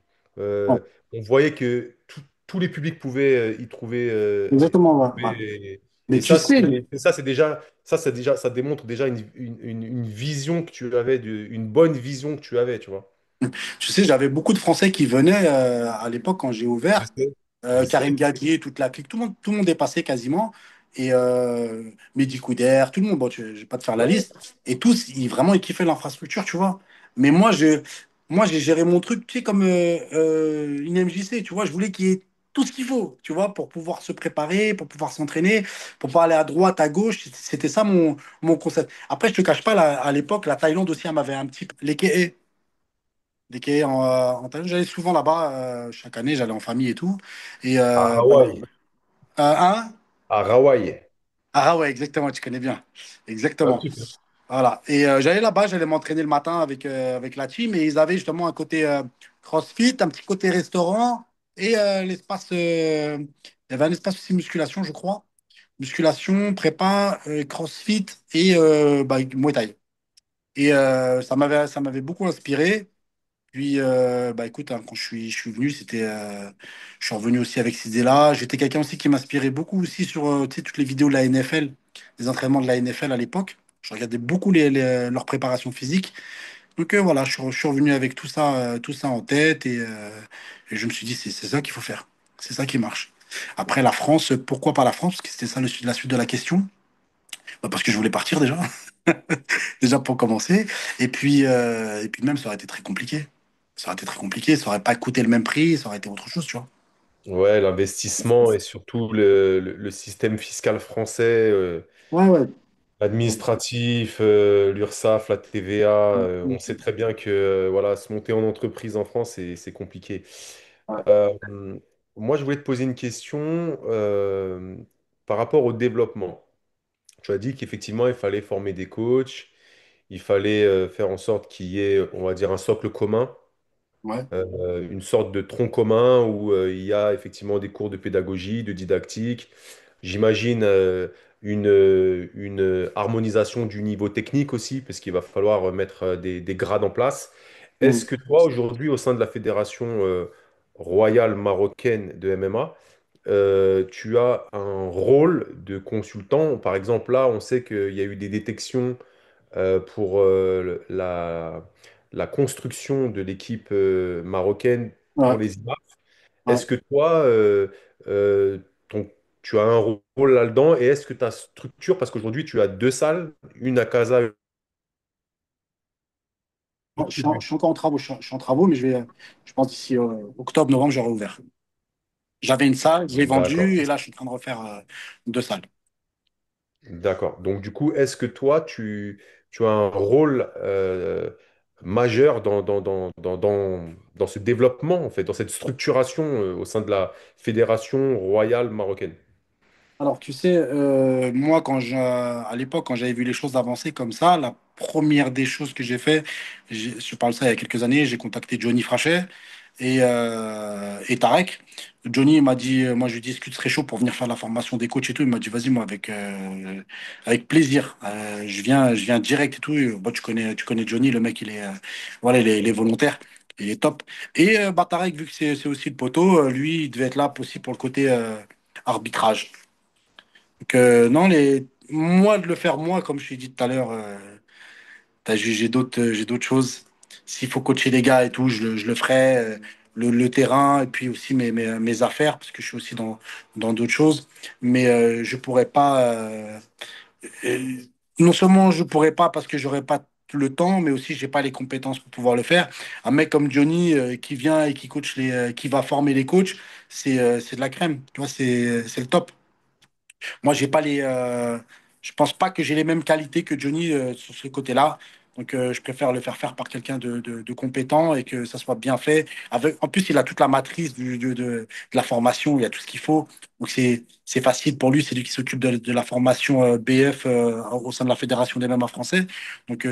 Ouais. Euh, on voyait que tous les publics pouvaient y trouver. Exactement, ouais, ouais. Et Mais tu sais, ça démontre déjà une vision que tu avais, une bonne vision que tu avais, tu vois. j'avais beaucoup de Français qui venaient à l'époque quand j'ai Je ouvert. sais, je Karim sais. Gadji, toute la clique, tout le monde est passé quasiment. Et Mehdi Couder, tout le monde, bon, je ne vais pas te faire la Ouais, liste. Et tous, vraiment, ils kiffaient l'infrastructure, tu vois. Mais moi, j'ai géré mon truc, tu sais, comme une MJC, tu vois. Je voulais qu'il y ait tout ce qu'il faut, tu vois, pour pouvoir se préparer, pour pouvoir s'entraîner, pour pouvoir aller à droite, à gauche. C'était ça mon concept. Après, je te cache pas, à l'époque, la Thaïlande aussi, elle m'avait un petit peu. Les quais en Thaïlande, j'allais souvent là-bas, chaque année, j'allais en famille et tout. Et à bah, Hawaï. hein? À Hawaï. Ah ouais, exactement, tu connais bien. Un Exactement. petit peu. Voilà. Et j'allais là-bas, j'allais m'entraîner le matin avec la team et ils avaient justement un côté CrossFit, un petit côté restaurant et il y avait un espace aussi musculation, je crois. Musculation, prépa, CrossFit et Muay Thai. Et ça m'avait beaucoup inspiré. Puis, bah écoute, hein, quand je suis venu, je suis revenu aussi avec ces idées-là. J'étais quelqu'un aussi qui m'inspirait beaucoup aussi sur, tu sais, toutes les vidéos de la NFL, des entraînements de la NFL à l'époque. Je regardais beaucoup leur préparation physique. Donc voilà, je suis revenu avec tout ça en tête et je me suis dit, c'est ça qu'il faut faire. C'est ça qui marche. Après, la France, pourquoi pas la France? Parce que c'était ça la suite de la question. Bah, parce que je voulais partir déjà. déjà pour commencer. Et puis même, ça aurait été très compliqué. Ça aurait été très compliqué, ça aurait pas coûté le même prix, ça aurait été autre chose, tu vois. Ouais, l'investissement et surtout le système fiscal français, Ouais, ouais. administratif, l'URSSAF, la TVA, on sait très bien que voilà, se monter en entreprise en France, c'est compliqué. Ouais, Euh, Moi, je voulais te poser une question par rapport au développement. Tu as dit qu'effectivement, il fallait former des coachs, il fallait faire en sorte qu'il y ait, on va dire, un socle commun, ouais, une sorte de tronc commun où il y a effectivement des cours de pédagogie, de didactique. J'imagine une harmonisation du niveau technique aussi, parce qu'il va falloir mettre des grades en place. Est-ce mm, que toi, aujourd'hui, au sein de la Fédération royale marocaine de MMA, tu as un rôle de consultant? Par exemple, là, on sait qu'il y a eu des détections pour la construction de l'équipe marocaine pour ouais, les IMA. ouais. Est-ce que toi, ton- tu as un rôle là-dedans et est-ce que ta structure, parce qu'aujourd'hui tu as deux salles, une à Casa, une Je autre suis, je but. suis encore en travaux, je suis en travaux, mais je pense d'ici octobre, novembre, j'aurai ouvert. J'avais une salle, je l'ai D'accord, vendue, et là, je suis en train de refaire deux salles. d'accord. Donc du coup, est-ce que toi, tu as un rôle majeur dans ce développement, en fait, dans cette structuration au sein de la Fédération royale marocaine? Alors, tu sais, moi, à l'époque, quand j'avais vu les choses avancer comme ça, la première des choses que j'ai fait, je parle de ça il y a quelques années, j'ai contacté Johnny Frachet et Tarek. Johnny il m'a dit, moi, je lui ai dit, est-ce que tu serais chaud pour venir faire la formation des coachs et tout? Il m'a dit, vas-y, moi, avec plaisir. Je viens direct et tout. Bon, tu connais Johnny, le mec, voilà, il est volontaire. Il est top. Et bah, Tarek, vu que c'est aussi le poteau, lui, il devait être là aussi pour le côté arbitrage. Donc, non, moi, de le faire moi, comme je t'ai dit tout à l'heure, j'ai d'autres choses. S'il faut coacher les gars et tout, je le ferai. Le terrain et puis aussi mes affaires, parce que je suis aussi dans d'autres choses. Mais je pourrais pas. Euh, non seulement je pourrais pas parce que j'aurais pas le temps, mais aussi j'ai pas les compétences pour pouvoir le faire. Un mec comme Johnny qui vient et qui coach qui va former les coachs, c'est de la crème. Tu vois, c'est le top. Moi, j'ai pas je pense pas que j'ai les mêmes qualités que Johnny sur ce côté-là. Donc, je préfère le faire faire par quelqu'un de compétent et que ça soit bien fait. En plus, il a toute la matrice de la formation, il y a tout ce qu'il faut. Donc, c'est facile pour lui. C'est lui qui s'occupe de la formation BF au sein de la Fédération des MMA français. Donc,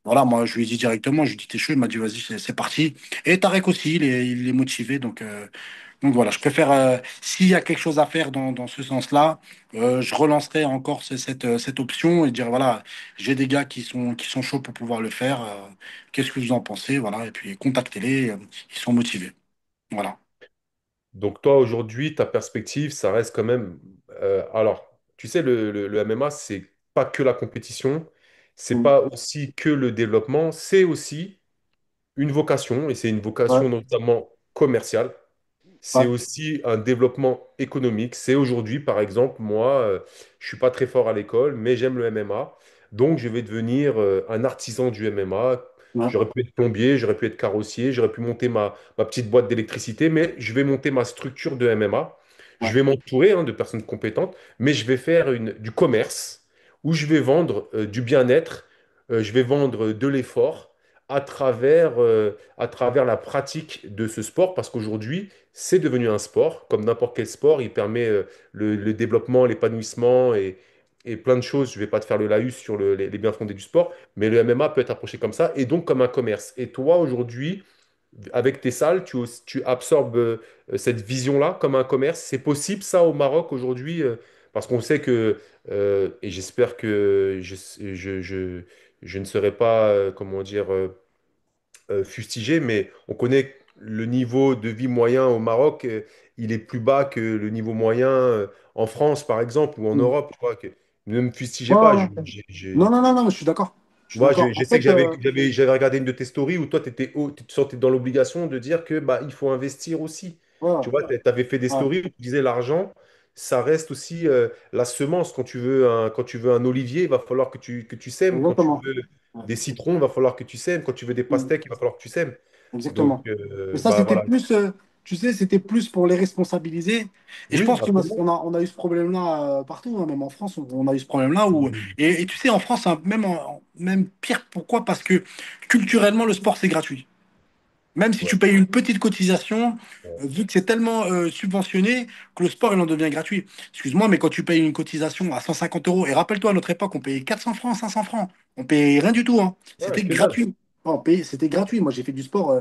voilà, moi, je lui ai dit directement, je lui ai dit, t'es chaud. Il m'a dit, vas-y, c'est parti. Et Tarek aussi, il est motivé. Donc voilà, je préfère, s'il y a quelque chose à faire dans ce sens-là, je relancerai encore cette option et dire, voilà, j'ai des gars qui sont chauds pour pouvoir le faire. Qu'est-ce que vous en pensez? Voilà, et puis contactez-les, ils sont motivés. Voilà. Donc toi, aujourd'hui, ta perspective, ça reste quand même... alors, tu sais, le MMA, c'est pas que la compétition, c'est Mm. pas aussi que le développement, c'est aussi une vocation, et c'est une Ouais, vocation notamment commerciale. C'est ouais, aussi un développement économique. C'est aujourd'hui, par exemple, moi, je suis pas très fort à l'école, mais j'aime le MMA. Donc, je vais devenir un artisan du MMA. ouais, J'aurais pu être plombier, j'aurais pu être carrossier, j'aurais pu monter ma petite boîte d'électricité, mais je vais monter ma structure de MMA. Je ouais, vais m'entourer de personnes compétentes, mais je vais faire du commerce où je vais vendre du bien-être, je vais vendre de l'effort à travers la pratique de ce sport, parce qu'aujourd'hui, c'est devenu un sport, comme n'importe quel sport. Il permet le développement, l'épanouissement et plein de choses. Je ne vais pas te faire le laïus sur les biens fondés du sport, mais le MMA peut être approché comme ça et donc comme un commerce. Et toi, aujourd'hui, avec tes salles, tu absorbes cette vision-là comme un commerce. C'est possible ça au Maroc aujourd'hui, parce qu'on sait que, et j'espère que je ne serai pas, comment dire, fustigé, mais on connaît le niveau de vie moyen au Maroc, il est plus bas que le niveau moyen en France, par exemple, ou en mm. Europe. Tu vois, ne me fustigez Ouais, pas. ouais, ouais. Non, non, non, non, je suis d'accord. Je suis Moi, d'accord. En je sais que fait, j'avais regardé une de tes stories où toi, tu te sentais dans l'obligation de dire que bah, il faut investir aussi. ouais, Tu vois, tu avais fait des ouais, stories où tu disais l'argent, ça reste aussi la semence. Quand tu veux un olivier, il va falloir que tu sèmes. Quand tu Exactement. veux Ouais. des citrons, il va falloir que tu sèmes. Quand tu veux des Mm. pastèques, il va falloir que tu sèmes. Donc, Exactement. Mais ça, bah c'était voilà. plus, tu sais, c'était plus pour les responsabiliser. Et je Oui, pense absolument. on a eu ce problème-là partout, hein, même en France, on a eu ce problème-là. Oui. Et tu sais, en France, hein, même pire, pourquoi? Parce que culturellement, le sport, c'est gratuit. Même si Ouais, tu payes une petite cotisation, ouais, vu que c'est tellement subventionné que le sport, il en devient gratuit. Excuse-moi, mais quand tu payes une cotisation à 150 euros, et rappelle-toi, à notre époque, on payait 400 francs, 500 francs, on payait rien du tout, hein. ouais, C'était que dalle. gratuit. C'était gratuit. Moi, j'ai fait du sport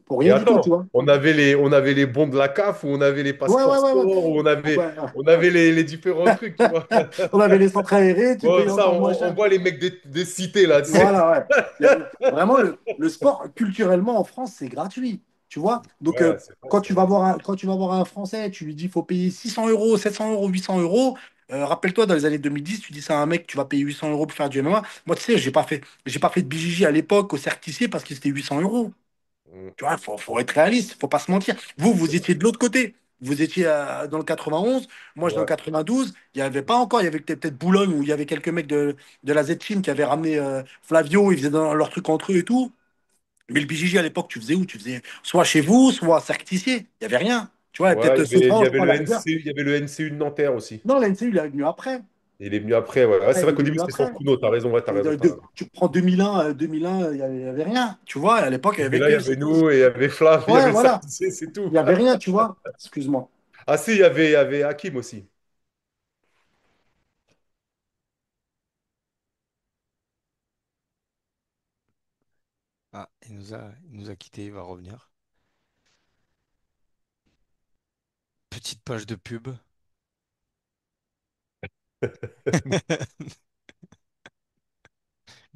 pour Et rien du tout, tu attends, vois. on avait les bons de la CAF, ou on avait les Ouais, ouais, passeports ouais, ouais. sport, ou Ouais, on ouais. avait les différents trucs, tu vois. On avait les centres aérés, tu Bon, payais ça, encore moins on cher. voit les mecs des cités, là, tu sais. Voilà, ouais. Vraiment, le sport, culturellement, en France, c'est gratuit. Tu vois? Donc, Ouais, c'est vrai, c'est vrai. quand tu vas voir un Français, tu lui dis, il faut payer 600 euros, 700 euros, 800 euros. Rappelle-toi, dans les années 2010, tu dis ça à un mec, tu vas payer 800 euros pour faire du MMA. Moi, tu sais, j'ai pas fait de BJJ à l'époque au cercle Tissier parce que c'était 800 euros. Mm. Tu vois, faut être réaliste, faut pas se mentir. Vous étiez de l'autre côté. Vous étiez dans le 91, moi je dans le Ouais, 92. Il n'y avait pas encore, il y avait peut-être Boulogne où il y avait quelques mecs de la Z-Team qui avaient ramené Flavio, ils faisaient leur truc entre eux et tout. Mais le BJJ à l'époque, tu faisais où? Tu faisais soit chez vous, soit à Cercle-Tissier. Il n'y avait rien. Tu vois, il y avait ouais, peut-être il Sopran, y je avait crois, à le la rigueur. NCU, il y avait le NCU de Nanterre aussi. Non, la NCU, il est venu après. Il est venu après, ouais. Ouais, Ouais, c'est il vrai est qu'au début, venu c'était sans après. Pruno, t'as raison, ouais, t'as raison, t'as raison. Tu prends 2001, il y avait rien. Tu vois, à l'époque, il y Mais avait là, il y que avait Cercle-Tissier. nous, et il y avait Flav, il y Ouais, avait voilà. Sarkisé, c'est Il tout. n'y avait rien, tu vois. Excuse-moi. Ah si, il y avait Hakim aussi. Ah, il nous a quittés, il va revenir. Petite page de pub.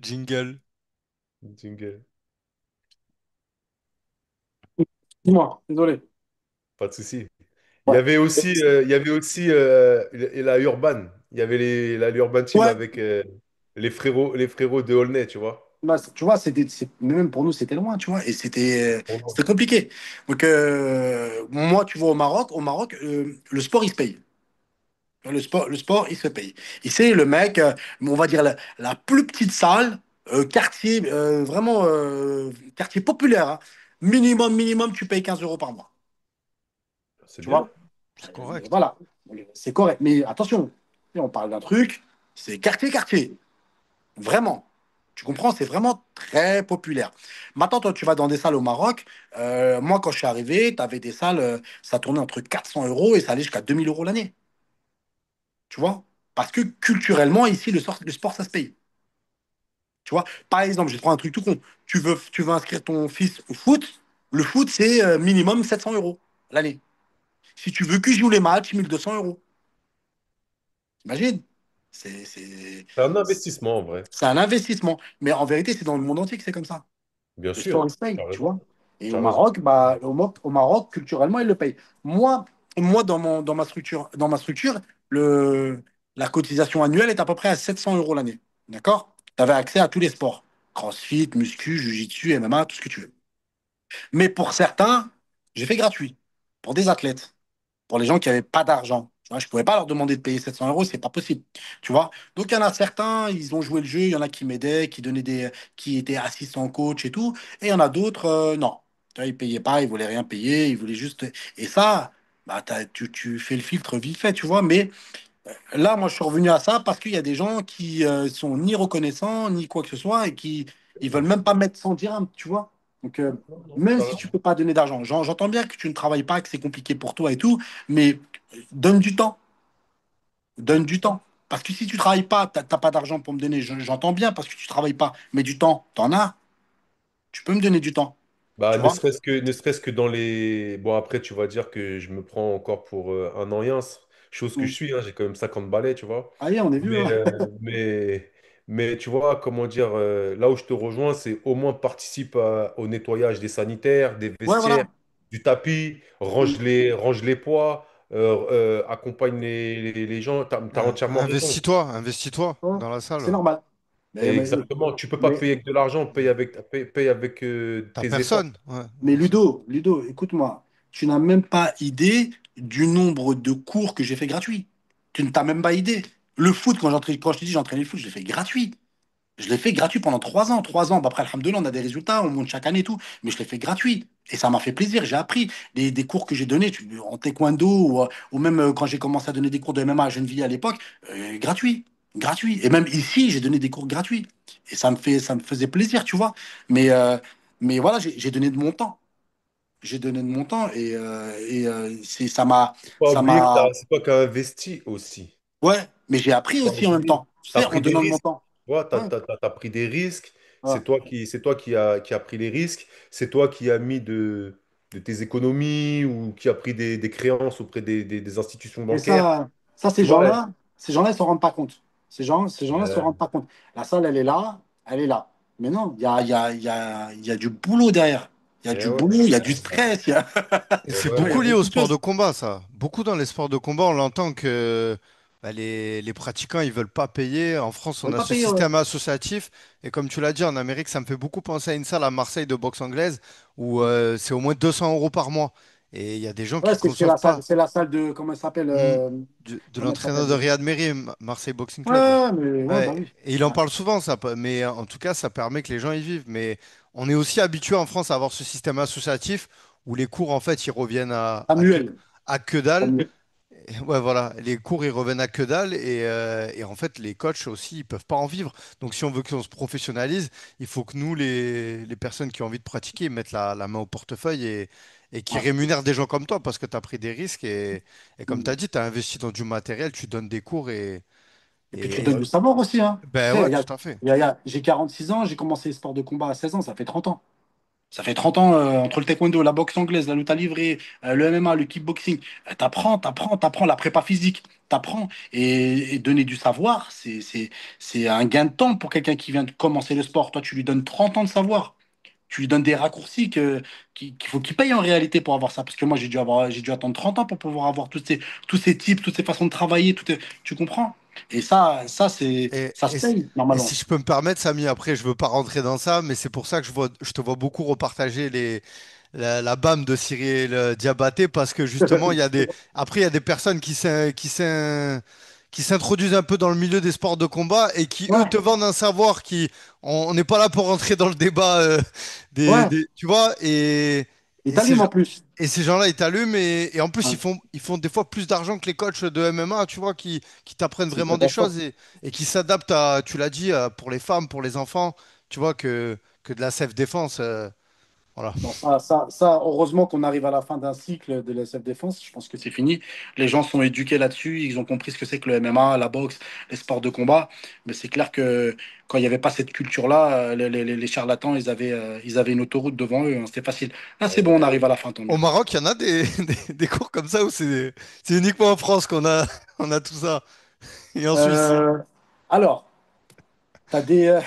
Jingle. Jingle. Dis-moi, désolé. Pas de souci. Ouais. Il y avait aussi la Urban. Il y avait la Urban Team Ouais, avec les frérots de Aulnay, tu vois. bah, tu vois, même pour nous, c'était loin, tu vois, et c'était compliqué. Donc, moi, tu vois, au Maroc, le sport, il se paye. Le sport, il se paye. Et c'est le mec, on va dire, la plus petite salle, quartier, vraiment, quartier populaire, hein. Minimum, tu payes 15 euros par mois. C'est Tu bien. vois? C'est correct. Voilà. C'est correct. Mais attention, on parle d'un truc, c'est quartier. Vraiment. Tu comprends? C'est vraiment très populaire. Maintenant, toi, tu vas dans des salles au Maroc. Moi, quand je suis arrivé, tu avais des salles, ça tournait entre 400 euros et ça allait jusqu'à 2000 euros l'année. Tu vois? Parce que culturellement, ici, le sport, ça se paye. Tu vois? Par exemple, je vais te prendre un truc tout con. Tu veux inscrire ton fils au foot. Le foot, c'est minimum 700 euros l'année. Si tu veux qu'il joue les matchs, 1200 euros. Imagine. C'est C'est un investissement en vrai. c'est un investissement. Mais en vérité, c'est dans le monde entier que c'est comme ça. Bien Le sport, sûr. il se paye, Tu as tu raison. vois. Et Tu as raison. au Maroc, culturellement, ils le payent. Moi dans ma structure, la cotisation annuelle est à peu près à 700 euros l'année. D'accord? Tu avais accès à tous les sports. CrossFit, muscu, jiu-jitsu, MMA, tout ce que tu veux. Mais pour certains, j'ai fait gratuit. Pour des athlètes, pour les gens qui n'avaient pas d'argent. Tu vois, je ne pouvais pas leur demander de payer 700 euros, c'est pas possible. Tu vois? Donc, il y en a certains, ils ont joué le jeu, il y en a qui m'aidaient, qui étaient assistants coach et tout. Et il y en a d'autres, non. Tu vois, ils payaient pas, ils voulaient rien payer, ils voulaient juste. Et ça, bah, tu fais le filtre vite fait, tu vois. Mais là, moi, je suis revenu à ça parce qu'il y a des gens qui sont ni reconnaissants, ni quoi que ce soit, et qui ils veulent même pas mettre 100 dirhams, tu vois. Donc, Non, non, même t'as si tu raison. peux pas donner d'argent, j'entends bien que tu ne travailles pas, que c'est compliqué pour toi et tout, mais donne du temps, donne du temps. Parce que si tu travailles pas, t'as pas d'argent pour me donner. J'entends bien parce que tu travailles pas, mais du temps, t'en as. Tu peux me donner du temps, Bah, tu vois. ne serait-ce que dans les... Bon, après, tu vas dire que je me prends encore pour un ancien, chose que je Mm. suis, hein, j'ai quand même 50 balais, tu vois. Allez, on est vu, Mais, hein. mais tu vois, comment dire, là où je te rejoins, c'est au moins participe au nettoyage des sanitaires, des Ouais, vestiaires, voilà. du tapis, Mm. range les poids, accompagne les gens. T'as entièrement raison. Investis-toi, investis-toi Ouais, dans la c'est salle. normal. Et Mais, mais, exactement, tu peux pas mais payer avec de l'argent, paye avec T'as tes efforts. personne. Ouais, Mais c'est ça. Ludo, écoute-moi, tu n'as même pas idée du nombre de cours que j'ai fait gratuits. Tu ne t'as même pas idée. Le foot, quand je te dis j'entraînais le foot, je l'ai fait gratuit. Je l'ai fait gratuit pendant 3 ans. 3 ans, bah après, alhamdoulilah, on a des résultats, on monte chaque année et tout. Mais je l'ai fait gratuit. Et ça m'a fait plaisir. J'ai appris des cours que j'ai donnés en taekwondo ou même quand j'ai commencé à donner des cours de MMA à Gennevilliers à l'époque, gratuit. Gratuit. Et même ici, j'ai donné des cours gratuits. Et ça me faisait plaisir, tu vois. Mais voilà, j'ai donné de mon temps. J'ai donné de mon temps Faut pas ça oublier que m'a, c'est toi qui as investi aussi. ouais, mais j'ai appris Pas aussi en même oublier. temps. Tu Tu as sais, en pris des donnant de mon risques. temps. Tu vois, Ouais, t'as pris des risques. ouais. C'est toi qui a pris les risques. C'est toi qui as mis de tes économies ou qui a pris des créances auprès des institutions Et bancaires. ça, Tu vois, ces gens-là, ils se rendent pas compte. Ces gens-là se euh, rendent pas compte. La salle, elle est là, elle est là. Mais non, il y a du boulot derrière. Il y a eh du ouais, boulot, il y a du stress. Et eh c'est Il y a beaucoup ouais. lié au beaucoup de sport de choses. combat, ça. Beaucoup dans les sports de combat, on l'entend que bah, les pratiquants, ils veulent pas payer. En France, Ils on veulent a pas ce payer, ouais. système associatif. Et comme tu l'as dit, en Amérique, ça me fait beaucoup penser à une salle à Marseille de boxe anglaise où c'est au moins 200 euros par mois. Et il y a des gens qui Ouais, ne conçoivent pas. c'est la salle de, comment elle s'appelle, Hmm. De comment elle l'entraîneur s'appelle de déjà? Riyad Mehri, Marseille Boxing Ouais, Club, là. ouais, mais ouais, bah Ouais, oui. et il en Ouais. parle souvent, ça, mais en tout cas, ça permet que les gens y vivent. Mais on est aussi habitué en France à avoir ce système associatif où les cours, en fait, ils reviennent Samuel. à que dalle. Samuel. Ouais, voilà, les cours, ils reviennent à que dalle. Et en fait, les coachs aussi, ils peuvent pas en vivre. Donc, si on veut qu'on se professionnalise, il faut que nous, les personnes qui ont envie de pratiquer, mettent la main au portefeuille et qui Ouais. rémunèrent des gens comme toi parce que tu as pris des risques. Et comme tu as dit, tu as investi dans du matériel, tu donnes des cours Et puis tu et donnes du savoir aussi, hein. Tu ben sais, ouais, regarde, tout à fait. j'ai 46 ans, j'ai commencé les sports de combat à 16 ans, ça fait 30 ans. Ça fait 30 ans entre le taekwondo, la boxe anglaise, la lutte à livrer, le MMA, le kickboxing. T'apprends la prépa physique, t'apprends. Et donner du savoir, c'est un gain de temps pour quelqu'un qui vient de commencer le sport. Toi, tu lui donnes 30 ans de savoir. Tu lui donnes des raccourcis qu'il faut qu'il paye en réalité pour avoir ça. Parce que moi, j'ai dû attendre 30 ans pour pouvoir avoir tous ces types, toutes ces façons de travailler. Tu comprends? Et ça se paye, Et si normalement. je peux me permettre, Samy, après, je veux pas rentrer dans ça, mais c'est pour ça que je te vois beaucoup repartager la BAM de Cyril Diabaté, parce que justement, après, il y a des personnes qui s'introduisent un peu dans le milieu des sports de combat et qui, eux, Ouais, te vendent un savoir on n'est pas là pour rentrer dans le débat, ouais. tu vois, Il et ces t'allume gens, en plus. et ces gens-là, ils t'allument et en plus, Ouais, ils font des fois plus d'argent que les coachs de MMA, tu vois, qui t'apprennent c'est une vraiment des catastrophe. choses et qui s'adaptent à, tu l'as dit, pour les femmes, pour les enfants, tu vois, que de la self-défense. Voilà. Non, heureusement qu'on arrive à la fin d'un cycle de la self-défense. Je pense que c'est fini. Les gens sont éduqués là-dessus. Ils ont compris ce que c'est que le MMA, la boxe, les sports de combat. Mais c'est clair que quand il n'y avait pas cette culture-là, les charlatans, ils avaient une autoroute devant eux, hein. C'était facile. Là, c'est bon, on arrive à la fin, tant Au mieux. Maroc, il y en a des cours comme ça où c'est uniquement en France qu'on a, on a tout ça. Et en Suisse. Euh, alors, t'as des,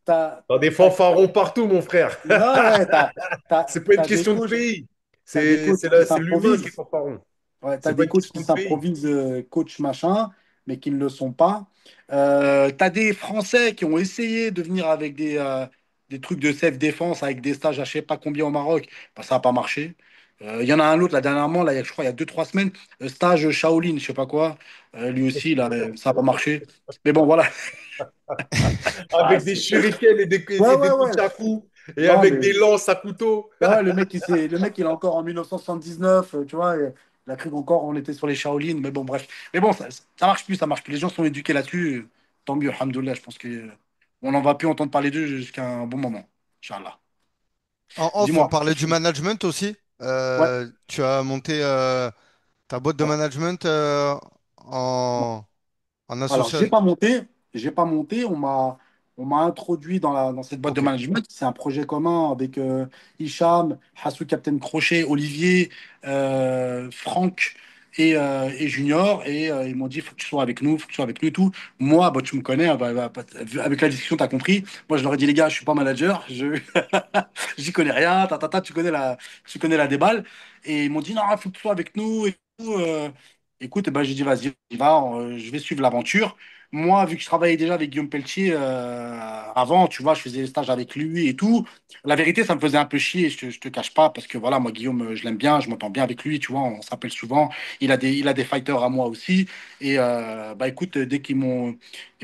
t'as, T'as des t'as- fanfarons partout, mon frère. ouais, ouais, C'est pas une t'as des question de coachs, pays. t'as des coachs qui C'est l'humain qui est s'improvisent. fanfaron. Ouais, tu as C'est pas des une coachs question qui de pays. s'improvisent coach machin, mais qui ne le sont pas. Tu as des Français qui ont essayé de venir avec des trucs de self-défense, avec des stages à je sais pas combien au Maroc. Bah, ça n'a pas marché. Il y en a un autre, là, dernièrement, là, je crois, il y a 2, 3 semaines, stage Shaolin, je sais pas quoi. Lui aussi, là, ça n'a pas marché. Mais bon, voilà. Ah, Avec des shurikens ouais, et ouais, des ouais. nunchakus et Non, avec mais des lances à couteau. ouais, le mec, il est encore en 1979, tu vois. Il a cru qu'encore on était sur les Shaolin, mais bon, bref. Mais bon, ça marche plus, ça marche plus. Les gens sont éduqués là-dessus. Tant mieux, alhamdoulilah. Je pense que on n'en va plus entendre parler d'eux jusqu'à un bon moment. Inch'Allah. En off, on Dis-moi. parlait du management aussi. Ouais. Tu as monté ta boîte de Ouais. management en Alors, association. j'ai pas monté. On m'a introduit dans cette boîte de Ok. management. C'est un projet commun avec Hicham, Hassou, Captain Crochet, Olivier, Franck et Junior. Et ils m'ont dit, faut que tu sois avec nous, faut que tu sois avec nous et tout. Moi, bah, tu me connais, hein, avec la discussion, tu as compris. Moi, je leur ai dit, les gars, je suis pas manager, j'y connais rien, tu connais la déballe. Et ils m'ont dit, non, il faut que tu sois avec nous et tout. Écoute, eh ben, j'ai dit, vas-y, on y va, je vais suivre l'aventure. moi, vu que je travaillais déjà avec Guillaume Pelletier avant, tu vois, je faisais des stages avec lui et tout. La vérité, ça me faisait un peu chier, je te cache pas, parce que voilà, moi, Guillaume, je l'aime bien, je m'entends bien avec lui, tu vois, on s'appelle souvent. Il a des fighters à moi aussi. Et bah écoute, dès ils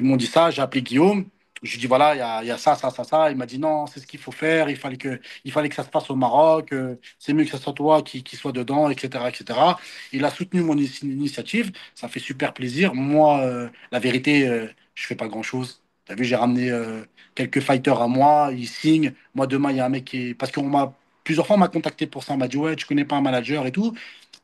m'ont dit ça, j'ai appelé Guillaume. Je lui ai dit, voilà, il y a ça, ça, ça, ça. Il m'a dit, non, c'est ce qu'il faut faire. Il fallait que ça se passe au Maroc. C'est mieux que ce soit toi qui soit dedans, etc., etc. Il a soutenu mon initiative. Ça fait super plaisir. Moi, la vérité, je fais pas grand-chose. T'as vu, j'ai ramené quelques fighters à moi. Ils signent. Moi, demain, il y a un mec qui est... Parce qu'on m'a... Plusieurs fois, on m'a contacté pour ça. On m'a dit, ouais, tu connais pas un manager et tout.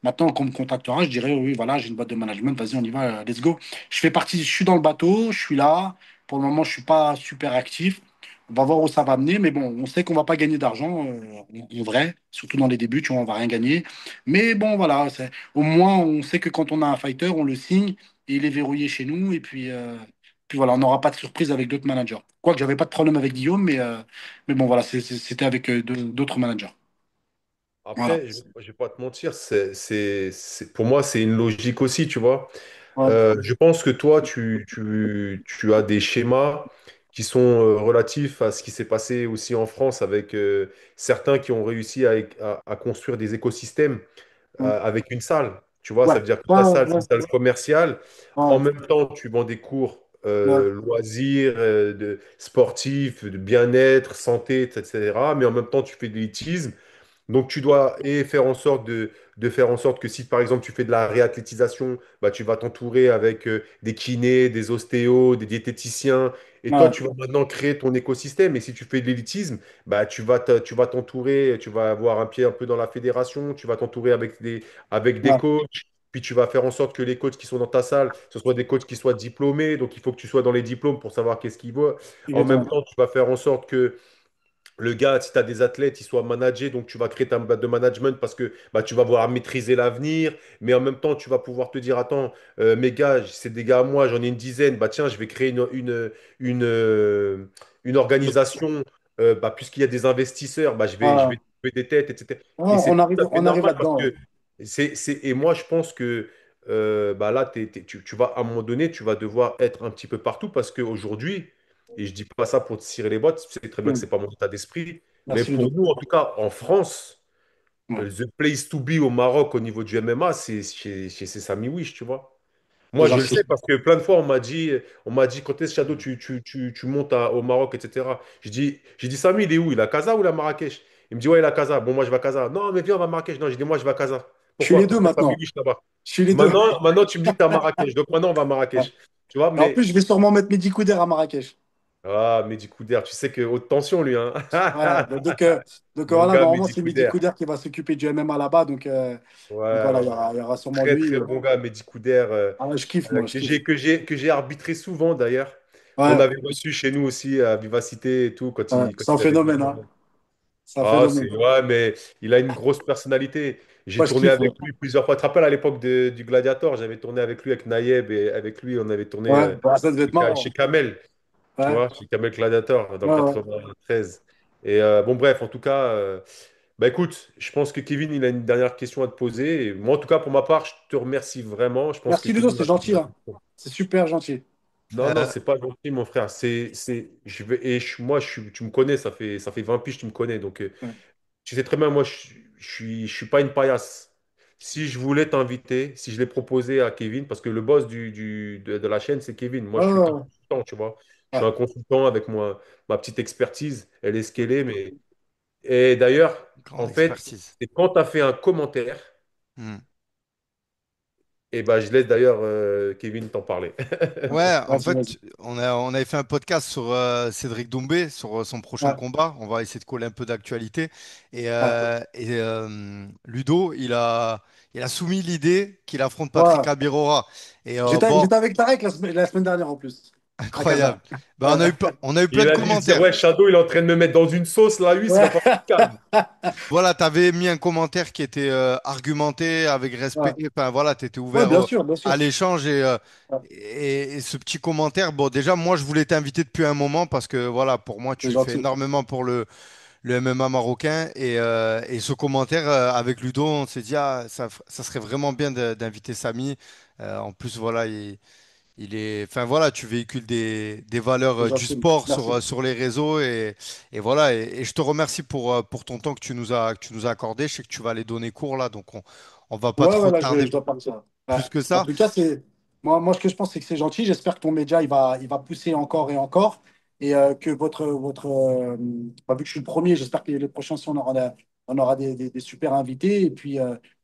Maintenant qu'on me contactera, je dirais, oui, voilà, j'ai une boîte de management. Vas-y, on y va. Let's go. Je suis dans le bateau. Je suis là. Pour le moment, je suis pas super actif. On va voir où ça va mener. Mais bon, on sait qu'on va pas gagner d'argent en vrai. Surtout dans les débuts, tu vois, on va rien gagner. Mais bon, voilà. Au moins, on sait que quand on a un fighter, on le signe et il est verrouillé chez nous. Et puis voilà, on n'aura pas de surprise avec d'autres managers. Quoique, j'avais pas de problème avec Guillaume, mais bon, voilà, c'était avec d'autres managers. Voilà. Après, je vais pas te mentir, pour moi, c'est une logique aussi, tu vois. Ouais, Je pense que toi, tu as des schémas qui sont relatifs à ce qui s'est passé aussi en France avec certains qui ont réussi à construire des écosystèmes ouais, avec une salle. Tu vois, ouais, ça veut dire que ouais, ta salle, c'est ouais, une salle commerciale. En ouais, même temps, tu vends des cours ouais, loisirs, sportifs, de bien-être, santé, etc. Mais en même temps, tu fais de l'élitisme. Donc, tu dois faire en sorte de faire en sorte que si, par exemple, tu fais de la réathlétisation, bah, tu vas t'entourer avec des kinés, des ostéos, des diététiciens. Et toi, ouais, tu vas maintenant créer ton écosystème. Et si tu fais de l'élitisme, bah, tu vas t'entourer, tu vas avoir un pied un peu dans la fédération, tu vas t'entourer avec des ouais, coachs. Puis tu vas faire en sorte que les coachs qui sont dans ta salle, ce soient des coachs qui soient diplômés. Donc, il faut que tu sois dans les diplômes pour savoir qu'est-ce qu'ils voient. En même exactement. temps, tu vas faire en sorte que le gars, si tu as des athlètes, ils soient managés, donc tu vas créer ta boîte de management parce que bah, tu vas pouvoir maîtriser l'avenir, mais en même temps, tu vas pouvoir te dire, attends, mes gars, c'est des gars à moi, j'en ai une dizaine, bah tiens, je vais créer une, euh, une organisation, bah, puisqu'il y a des investisseurs, bah, je Ouais. vais trouver des têtes, etc. Ouais, Et c'est tout à fait on arrive normal parce là-dedans. Ouais. que et moi, je pense que bah, là, tu vas, à un moment donné, tu vas devoir être un petit peu partout parce qu'aujourd'hui, et je dis pas ça pour te cirer les bottes, tu sais très bien que Mm. c'est pas mon état d'esprit. Mais Merci, pour Ludo. nous, en tout cas, en France, Ouais. the place to be au Maroc au niveau du MMA, c'est chez ces Samy Wish, tu vois. C'est Moi, je le sais gentil. parce que plein de fois, on m'a dit, quand est-ce Shadow, tu montes au Maroc, etc. J'ai dit, Samy, il est où? Il est à Casa ou il est à Marrakech? Il me dit, ouais, il est à Casa. Bon, moi, je vais à Casa. Non, mais viens, on va à Marrakech. Non, j'ai dit, moi, je vais à Casa. Je suis les Pourquoi? deux Parce qu'il y a Samy maintenant. Wish là-bas. Je suis les deux. Maintenant, tu me dis que tu es à Marrakech. Donc maintenant, on va à Ouais. Marrakech. Tu vois, Et en plus, mais. je vais sûrement mettre Mehdi Couder à Marrakech. Ah, Mehdi Couder, tu sais que haute tension, lui, hein. Ouais, Mon voilà, gars, normalement, Mehdi c'est Mehdi Couder. Couder qui va s'occuper du MMA là-bas. Donc Ouais, voilà, ouais, ouais. il y aura sûrement Très, lui. très bon gars, Mehdi Couder, Ah ouais, je kiffe, moi, je kiffe. que j'ai arbitré souvent d'ailleurs, qu'on Ouais, avait reçu chez nous aussi à Vivacité et tout, ouais. quand C'est un il avait phénomène, besoin. hein. C'est un Ah, phénomène. ouais, mais il a une grosse personnalité. J'ai Moi, je tourné kiffe, ouais. avec lui plusieurs fois. Tu te rappelles à l'époque du Gladiator, j'avais tourné avec lui, avec Naïeb, et avec lui, on avait tourné Ouais, bah, ça devait être chez marrant. Kamel, tu Ouais, vois, chez Kamel Gladiator, dans le ouais, ouais. 93. Et bon, bref, en tout cas, bah écoute, je pense que Kevin, il a une dernière question à te poser. Et moi, en tout cas, pour ma part, je te remercie vraiment. Je pense que Merci, Ludo, Kevin c'est va te poser gentil, la hein. question. C'est super gentil. Non, non, Euh, c'est pas gentil, mon frère. Moi, tu me connais, ça fait 20 piges, tu me connais. Donc, Ouais, tu sais très bien, moi, je suis pas une paillasse. Si je voulais t'inviter, si je l'ai proposé à Kevin, parce que le boss de la chaîne, c'est Kevin. Moi, ouais, je suis qu'un ouais, consultant, tu vois. Je suis ouais. un consultant avec ma petite expertise. Elle est ce qu'elle est, mais. Et d'ailleurs, en grande fait, expertise. c'est quand tu as fait un commentaire, Hmm. et ben, je laisse d'ailleurs Kevin t'en parler. Ouais, en Vas-y, fait, vas-y. on avait fait un podcast sur Cédric Doumbé, sur son prochain Ouais, combat. On va essayer de coller un peu d'actualité. ouais. Ludo, il a soumis l'idée qu'il affronte Patrick Ouais. Abirora. Et bon, J'étais avec Tarek la semaine dernière en plus, à Casa. incroyable. Ben, Ouais. on a eu plein Il de a dû se dire, commentaires. ouais, Shadow, il est en train de me mettre dans une sauce, là, lui, il Ouais. va pas se calme. Voilà, tu avais mis un commentaire qui était argumenté, avec respect. Ouais. Enfin, voilà, tu étais Ouais, ouvert bien sûr, bien à sûr. l'échange. Ouais. Et ce petit commentaire, bon, déjà, moi, je voulais t'inviter depuis un moment parce que, voilà, pour moi, C'est tu fais gentil. énormément pour le MMA marocain. Et ce commentaire, avec Ludo, on s'est dit, ah, ça serait vraiment bien d'inviter Samy. En plus, voilà, enfin voilà, tu véhicules des valeurs C'est du gentil. sport Merci. sur les réseaux et voilà. Et je te remercie pour ton temps que tu nous as accordé. Je sais que tu vas aller donner cours là, donc on va pas Ouais, trop ouais, là, tarder je dois partir. Ouais. plus que En ça. tout cas, moi, ce que je pense, c'est que c'est gentil. J'espère que ton média, il va pousser encore et encore. Et que vu que je suis le premier, j'espère que les prochains, aussi, on aura des super invités. Et puis,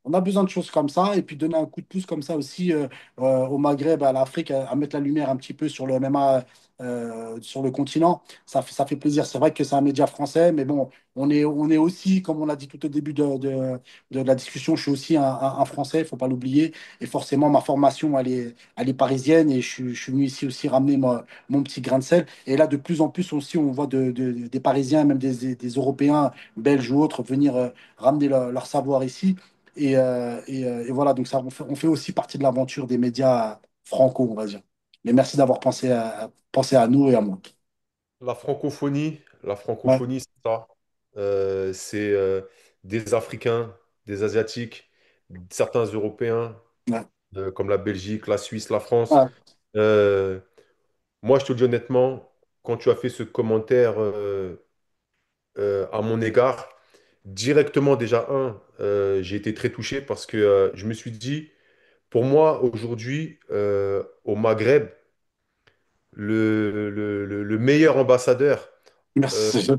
on a besoin de choses comme ça. Et puis, donner un coup de pouce comme ça aussi au Maghreb, à l'Afrique, à mettre la lumière un petit peu sur le MMA, sur le continent. Ça fait plaisir. C'est vrai que c'est un média français, mais bon, on est aussi, comme on l'a dit tout au début de la discussion, je suis aussi un Français, il ne faut pas l'oublier. Et forcément, ma formation, elle est parisienne et je suis venu ici aussi ramener mon petit grain de sel. Et là, de plus en plus aussi, on voit des Parisiens, même des Européens, Belges ou autres, venir ramener leur savoir ici. Et voilà, donc ça, on fait aussi partie de l'aventure des médias franco, on va dire. Mais merci d'avoir pensé à nous et à moi. La Ouais, francophonie, c'est ça. C'est des Africains, des Asiatiques, certains Européens, ouais, comme la Belgique, la Suisse, la France. ouais. Euh, Moi, je te dis honnêtement, quand tu as fait ce commentaire à mon égard, directement déjà, j'ai été très touché parce que je me suis dit, pour moi, aujourd'hui, au Maghreb, le meilleur ambassadeur, euh, Merci.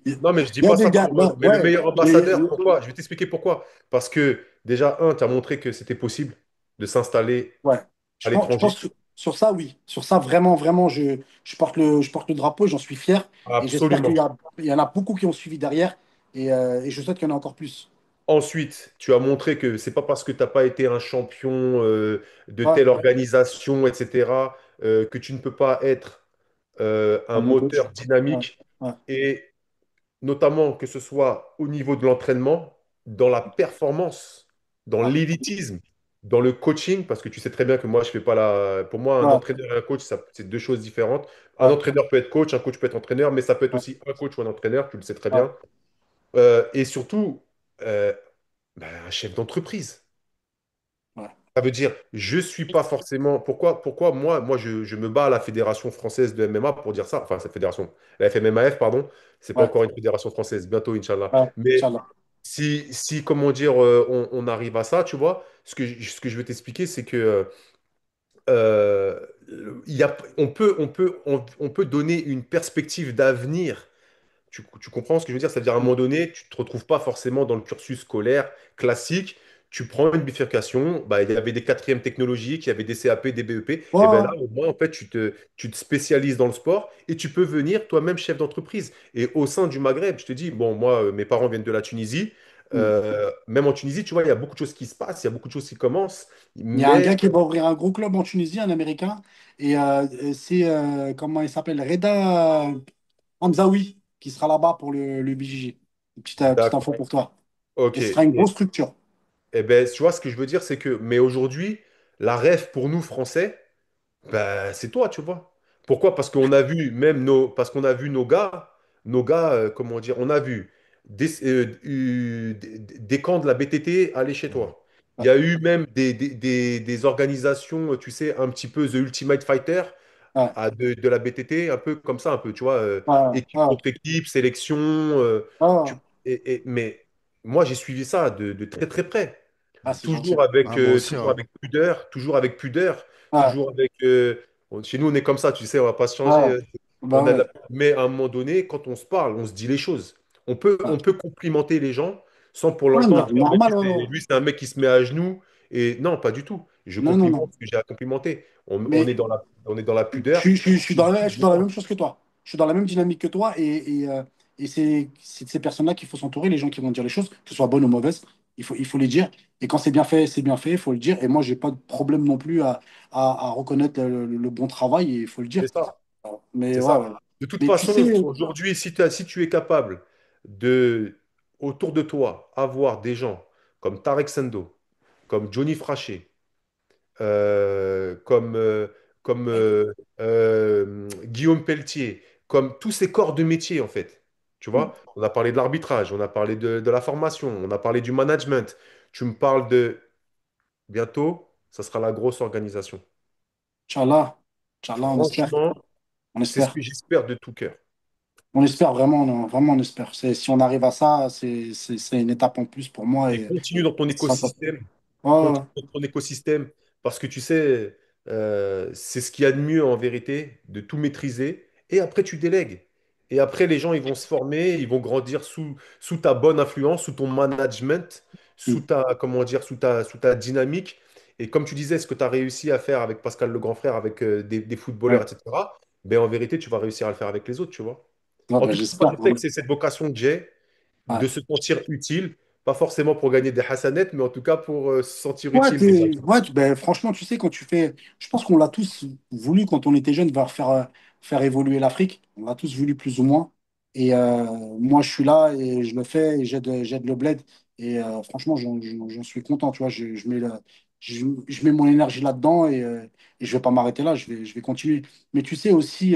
Il non, mais je dis y a pas des ça gars, pour... ouais, Mais le ouais, meilleur ambassadeur, pourquoi? Je vais t'expliquer pourquoi. Parce que déjà, tu as montré que c'était possible de s'installer ouais. à Je l'étranger. pense que sur ça, oui. Sur ça, vraiment, vraiment, je porte le drapeau et j'en suis fier. Et j'espère qu'il y Absolument. a, il y en a beaucoup qui ont suivi derrière. Et je souhaite qu'il y en ait encore plus. Ensuite, tu as montré que c'est pas parce que tu n'as pas été un champion de Ouais, telle organisation, etc., que tu ne peux pas être un un bon coach. moteur Ouais, dynamique ouais, et notamment que ce soit au niveau de l'entraînement, dans la performance, dans ouais, l'élitisme, dans le coaching, parce que tu sais très bien que moi, je fais pas la... Pour moi, un ouais, entraîneur et un coach, c'est deux choses différentes. Un ouais, entraîneur peut être coach, un coach peut être entraîneur, mais ça peut être ouais, aussi un coach ou un entraîneur, tu le sais très ouais, bien. Et surtout, euh, un chef d'entreprise. ouais, Ça veut dire, je suis pas forcément. Pourquoi moi je me bats à la Fédération française de MMA pour dire ça. Enfin, cette fédération, la FMMAF, pardon. C'est pas ouais, encore une fédération française, bientôt, Inch'Allah. ouais, Mais Inch'Allah. si comment dire, on arrive à ça, tu vois, ce que je veux t'expliquer, c'est que euh, on peut donner une perspective d'avenir. Tu comprends ce que je veux dire? C'est-à-dire, à un moment donné, tu ne te retrouves pas forcément dans le cursus scolaire classique. Tu prends une bifurcation. Bah, il y avait des quatrièmes technologiques, il y avait des CAP, des BEP. Et bien là, Ouais, au moins, en fait, tu te spécialises dans le sport et tu peux venir toi-même chef d'entreprise. Et au sein du Maghreb, je te dis, bon, moi, mes parents viennent de la Tunisie. ouais. Même en Tunisie, tu vois, il y a beaucoup de choses qui se passent, il y a beaucoup de choses qui commencent. Il y a un Mais gars qui va ouvrir un gros club en Tunisie, un Américain. Et c'est, comment il s'appelle? Reda Hamzaoui, qui sera là-bas pour le BJJ. Petite info d'accord, pour toi. ok. Et ce sera une grosse structure. Et ben, tu vois, ce que je veux dire, c'est que, mais aujourd'hui, la rêve pour nous, Français, ben, c'est toi, tu vois. Pourquoi? Parce qu'on a vu parce qu'on a vu nos gars, comment dire, on a vu des camps de la BTT aller chez toi. Il y Ouais, a eu même des organisations, tu sais, un petit peu The Ultimate Fighter ouais, de la BTT, un peu comme ça, un peu, tu vois, ouais, équipe ouais, contre équipe, sélection. ouais. Mais moi, j'ai suivi ça de très très près. Ah, c'est gentil. Ah, moi aussi, Toujours ouais. avec pudeur, toujours avec pudeur, Ouais, toujours avec... chez nous, on est comme ça, tu sais, on va pas se changer. ouais, bah On a de ouais. Mais à un moment donné, quand on se parle, on se dit les choses. Ouais, On peut complimenter les gens sans pour ouais, l'entendre dire, normal. Ouais, ouais. lui, c'est un mec qui se met à genoux. Et non, pas du tout. Je Non, non, complimente non. ce que j'ai à complimenter. Mais On est dans la Je, pudeur. suis je suis- je suis Je dans dis la, je ce que suis je dans la pense. même chose que toi. Je suis dans la même dynamique que toi. Et c'est de ces personnes-là qu'il faut s'entourer, les gens qui vont dire les choses, que ce soit bonnes ou mauvaises. Il faut les dire. Et quand c'est bien fait, c'est bien fait, il faut le dire. Et moi, j'ai pas de problème non plus à reconnaître le bon travail, et il faut le dire. C'est ça. Mais C'est ouais, ça. ouais. De toute Mais tu façon, sais, aujourd'hui, si tu es capable de, autour de toi, avoir des gens comme Tarek Sendo, comme Johnny Fraché, comme, Guillaume Pelletier, comme tous ces corps de métier, en fait. Tu vois, on a parlé de l'arbitrage, on a parlé de la formation, on a parlé du management. Tu me parles de bientôt, ça sera la grosse organisation. Inch'Allah, Inch'Allah, on espère. Franchement, On c'est ce espère. que j'espère de tout cœur. On espère vraiment, vraiment, on espère. Si on arrive à ça, c'est une étape en plus pour moi Et et continue dans ton ça sera top. écosystème. Ouais, ouais, ouais. Continue dans ton écosystème. Parce que tu sais, c'est ce qu'il y a de mieux en vérité, de tout maîtriser. Et après, tu délègues. Et après, les gens, ils vont se former, ils vont grandir sous ta bonne influence, sous ton management, sous Mm. ta, comment dire, sous ta dynamique. Et comme tu disais, ce que tu as réussi à faire avec Pascal le grand frère, avec des footballeurs, Ouais, etc., ben, en vérité, tu vas réussir à le faire avec les autres, tu vois. ouais, En ben, tout cas, moi, j'espère je sais vraiment. que c'est cette vocation que j'ai Ouais. de se sentir utile, pas forcément pour gagner des hassanettes, mais en tout cas pour se sentir Ouais, utile dans un ben, franchement, tu sais, quand tu fais. Je pense qu'on l'a tous voulu quand on était jeune, vers faire évoluer l'Afrique. On l'a tous voulu plus ou moins. Et moi, je suis là et je le fais et j'aide le bled. Et franchement, j'en suis content. Tu vois, je mets mon énergie là-dedans et je vais pas m'arrêter là. Je vais continuer. Mais tu sais aussi.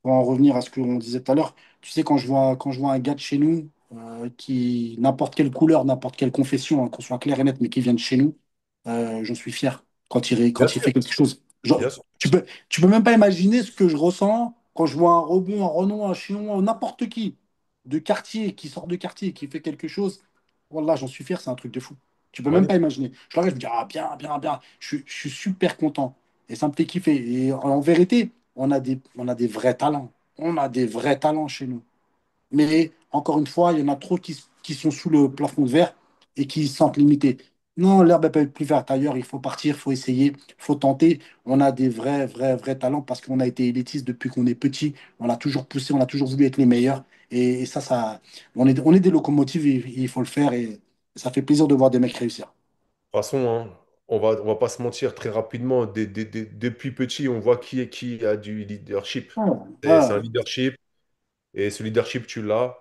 Pour en revenir à ce qu'on disait tout à l'heure, tu sais, quand je vois un gars de chez nous, qui, n'importe quelle couleur, n'importe quelle confession, hein, qu'on soit clair et net, mais qui vient de chez nous, j'en suis fier bien quand il sûr, fait quelque chose. Genre, bien sûr. tu peux même pas imaginer ce que je ressens quand je vois un rebond, un Renault, un Chinois, n'importe qui de quartier, qui sort de quartier, qui fait quelque chose. Voilà, j'en suis fier, c'est un truc de fou. Tu peux même pas Magnifique. imaginer. Je regarde, je me dis, ah, bien, bien, bien. Je suis super content. Et ça me fait kiffer. Et en vérité, on a des vrais talents. On a des vrais talents chez nous. Mais encore une fois, il y en a trop qui sont sous le plafond de verre et qui se sentent limités. Non, l'herbe elle peut être plus verte ailleurs. Il faut partir, il faut essayer, il faut tenter. On a des vrais, vrais, vrais talents parce qu'on a été élitiste depuis qu'on est petit. On a toujours poussé, on a toujours voulu être les meilleurs. Et on est des locomotives et il faut le faire. Et ça fait plaisir de voir des mecs réussir. De toute façon, hein, on va pas se mentir très rapidement. Depuis petit, on voit qui a du leadership. Ouais, C'est un ouais. leadership et ce leadership, tu l'as.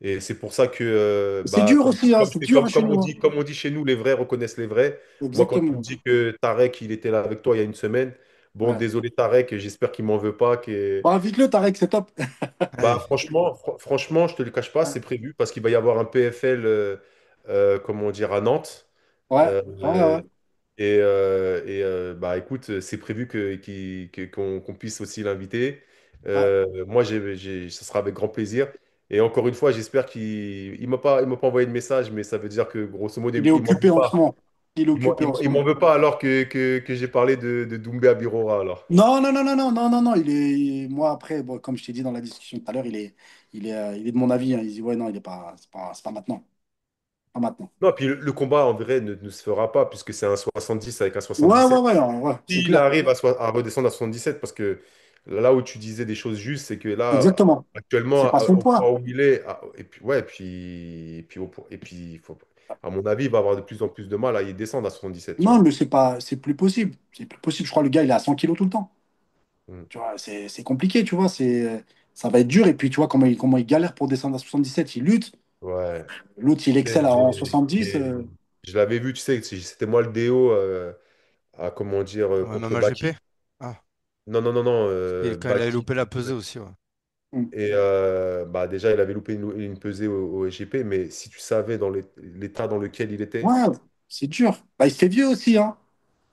Et c'est pour ça que, C'est bah, dur aussi, hein, c'est c'est dur comme, chez comme on nous, hein. dit, comme on dit chez nous, les vrais reconnaissent les vrais. Moi, quand tu me Exactement. dis que Tarek, il était là avec toi il y a une semaine, bon, Ouais. désolé Tarek, j'espère qu'il m'en veut pas. Bon, invite-le, Tarek, c'est top. Bah, franchement, je te le cache pas, c'est prévu parce qu'il va y avoir un PFL, comment dire, à Nantes. Ouais, Euh, ouais, ouais. bah, écoute, c'est prévu qu'on puisse aussi l'inviter. Ouais. Moi, ça sera avec grand plaisir. Et encore une fois, j'espère il m'a pas envoyé de message, mais ça veut dire que grosso modo, Il est il m'en veut occupé en ce pas. moment. Il est Il m'en occupé il en m'en- ce il m'en moment. veut pas alors que j'ai parlé de Doumbé Abirora alors. Non, non, non, non, non, non, non, non. Moi, après, bon, comme je t'ai dit dans la discussion tout à l'heure, il est de mon avis, hein. Il dit, ouais, non, il est pas, c'est pas maintenant. Pas maintenant. Non, puis le combat en vrai ne se fera pas puisque c'est un 70 avec un Ouais, ouais, 77. ouais, ouais, ouais, c'est S'il clair. arrive à redescendre à 77, parce que là où tu disais des choses justes, c'est que là, Exactement. C'est actuellement, pas son au point poids. où il est, et puis, ouais, et puis, à mon avis, il va avoir de plus en plus de mal à y descendre à 77, tu Non, vois. mais c'est plus possible. C'est plus possible. Je crois que le gars, il est à 100 kilos tout le temps. Mm. Tu vois, c'est compliqué, tu vois. Ça va être dur. Et puis, tu vois, comment il galère pour descendre à 77. Il lutte. Ouais. L'autre, il excelle en J'ai- 70. j'ai- je l'avais vu, tu sais, c'était moi le déo à, comment dire, Ouais, contre même AGP. Baki. Ah, Non, non, non, non, quand il avait Baki. loupé la pesée aussi, ouais. Et bah déjà, il avait loupé une pesée au SGP, mais si tu savais dans l'état dans lequel il était, Ouais, c'est dur. Bah, il se fait vieux aussi, hein.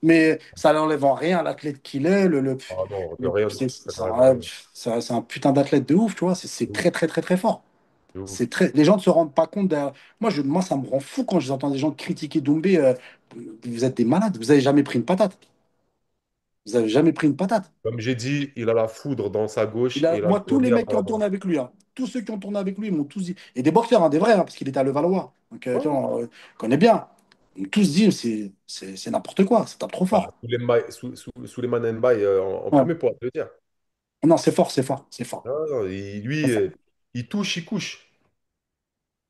Mais ça n'enlève en rien à l'athlète qu'il est. ah non, de rien du tout, ça n'arrive à Un rien. c'est un putain d'athlète de ouf, tu vois. C'est De ouf, très, très, très, très fort. de ouf. Les gens ne se rendent pas compte. Moi, ça me rend fou quand j'entends des gens critiquer Doumbé. Vous êtes des malades. Vous avez jamais pris une patate. Vous avez jamais pris une patate. Comme j'ai dit, il a la foudre dans sa gauche et il a le Moi, tous les tonnerre mecs dans qui la ont tourné droite. avec lui, hein, tous ceux qui ont tourné avec lui, ils m'ont tous dit. Et des boxeurs, hein, des vrais, hein, parce qu'il était à Levallois. Donc, tu Ouais. vois, on connaît bien. Ils m'ont tous dit, c'est n'importe quoi. Ça tape trop Bah, fort. Souleymane Mbaye en Ouais. premier pour te le dire. Non, c'est fort, c'est fort, c'est fort. Non, non, C'est lui, fort. il touche, il couche.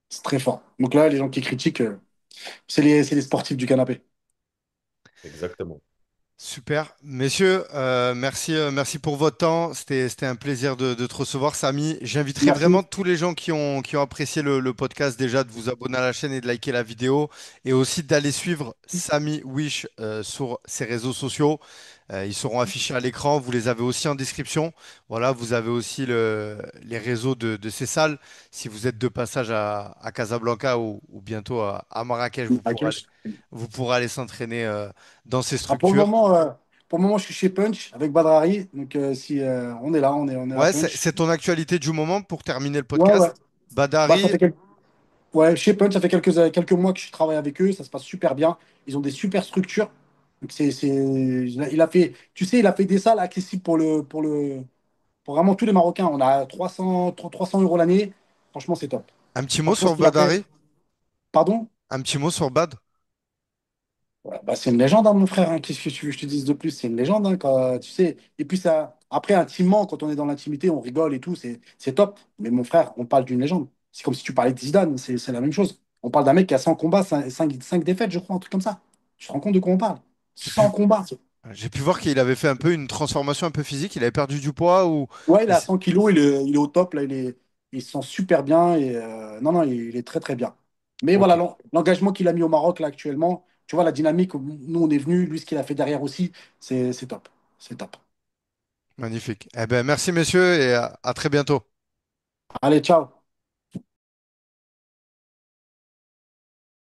C'est très fort. Donc là, les gens qui critiquent, c'est les sportifs du canapé. Exactement. Super. Messieurs, merci pour votre temps. C'était un plaisir de te recevoir, Samy. J'inviterai Merci. vraiment tous les gens qui ont apprécié le podcast déjà de vous abonner à la chaîne et de liker la vidéo et aussi d'aller suivre Samy Wish sur ses réseaux sociaux. Ils seront affichés à l'écran. Vous les avez aussi en description. Voilà, vous avez aussi les réseaux de ces salles. Si vous êtes de passage à Casablanca ou bientôt à Marrakech, vous pourrez aller s'entraîner dans ces Ah, pour le structures. moment, pour le moment, je suis chez Punch avec Badrari. Donc, si on est là, on est à Ouais, Punch. c'est ton actualité du moment pour terminer le Ouais, ouais. podcast. Bah, ça Badari, fait ouais, chez Punch, ça fait quelques mois que je travaille avec eux. Ça se passe super bien. Ils ont des super structures. Donc, il a fait, tu sais, il a fait des salles accessibles pour vraiment tous les Marocains. On a 300 € l'année. Franchement, c'est top. un petit mot Franchement, ce sur qu'il a fait. Badari? Pardon? Un petit mot sur Bad? Ouais, bah, c'est une légende, hein, mon frère, hein. Qu'est-ce que tu veux que je te dise de plus? C'est une légende, hein, tu sais. Et puis ça, après, intimement, quand on est dans l'intimité, on rigole et tout, c'est top. Mais mon frère, on parle d'une légende. C'est comme si tu parlais de Zidane, c'est la même chose. On parle d'un mec qui a 100 combats, 5 défaites, je crois, un truc comme ça. Tu te rends compte de quoi on parle? J'ai 100 pu, combats. j'ai pu voir qu'il avait fait un peu une transformation un peu physique. Il avait perdu du poids ou Ouais, il il a s- 100 kilos, il est au top, là, il se sent super bien. Et, non, non, il est très, très bien. Mais Ok, voilà, l'engagement qu'il a mis au Maroc, là, actuellement, tu vois, la dynamique, nous, on est venu, lui, ce qu'il a fait derrière aussi, c'est top. C'est top. magnifique. Eh ben, merci messieurs et à très bientôt. Allez, ciao.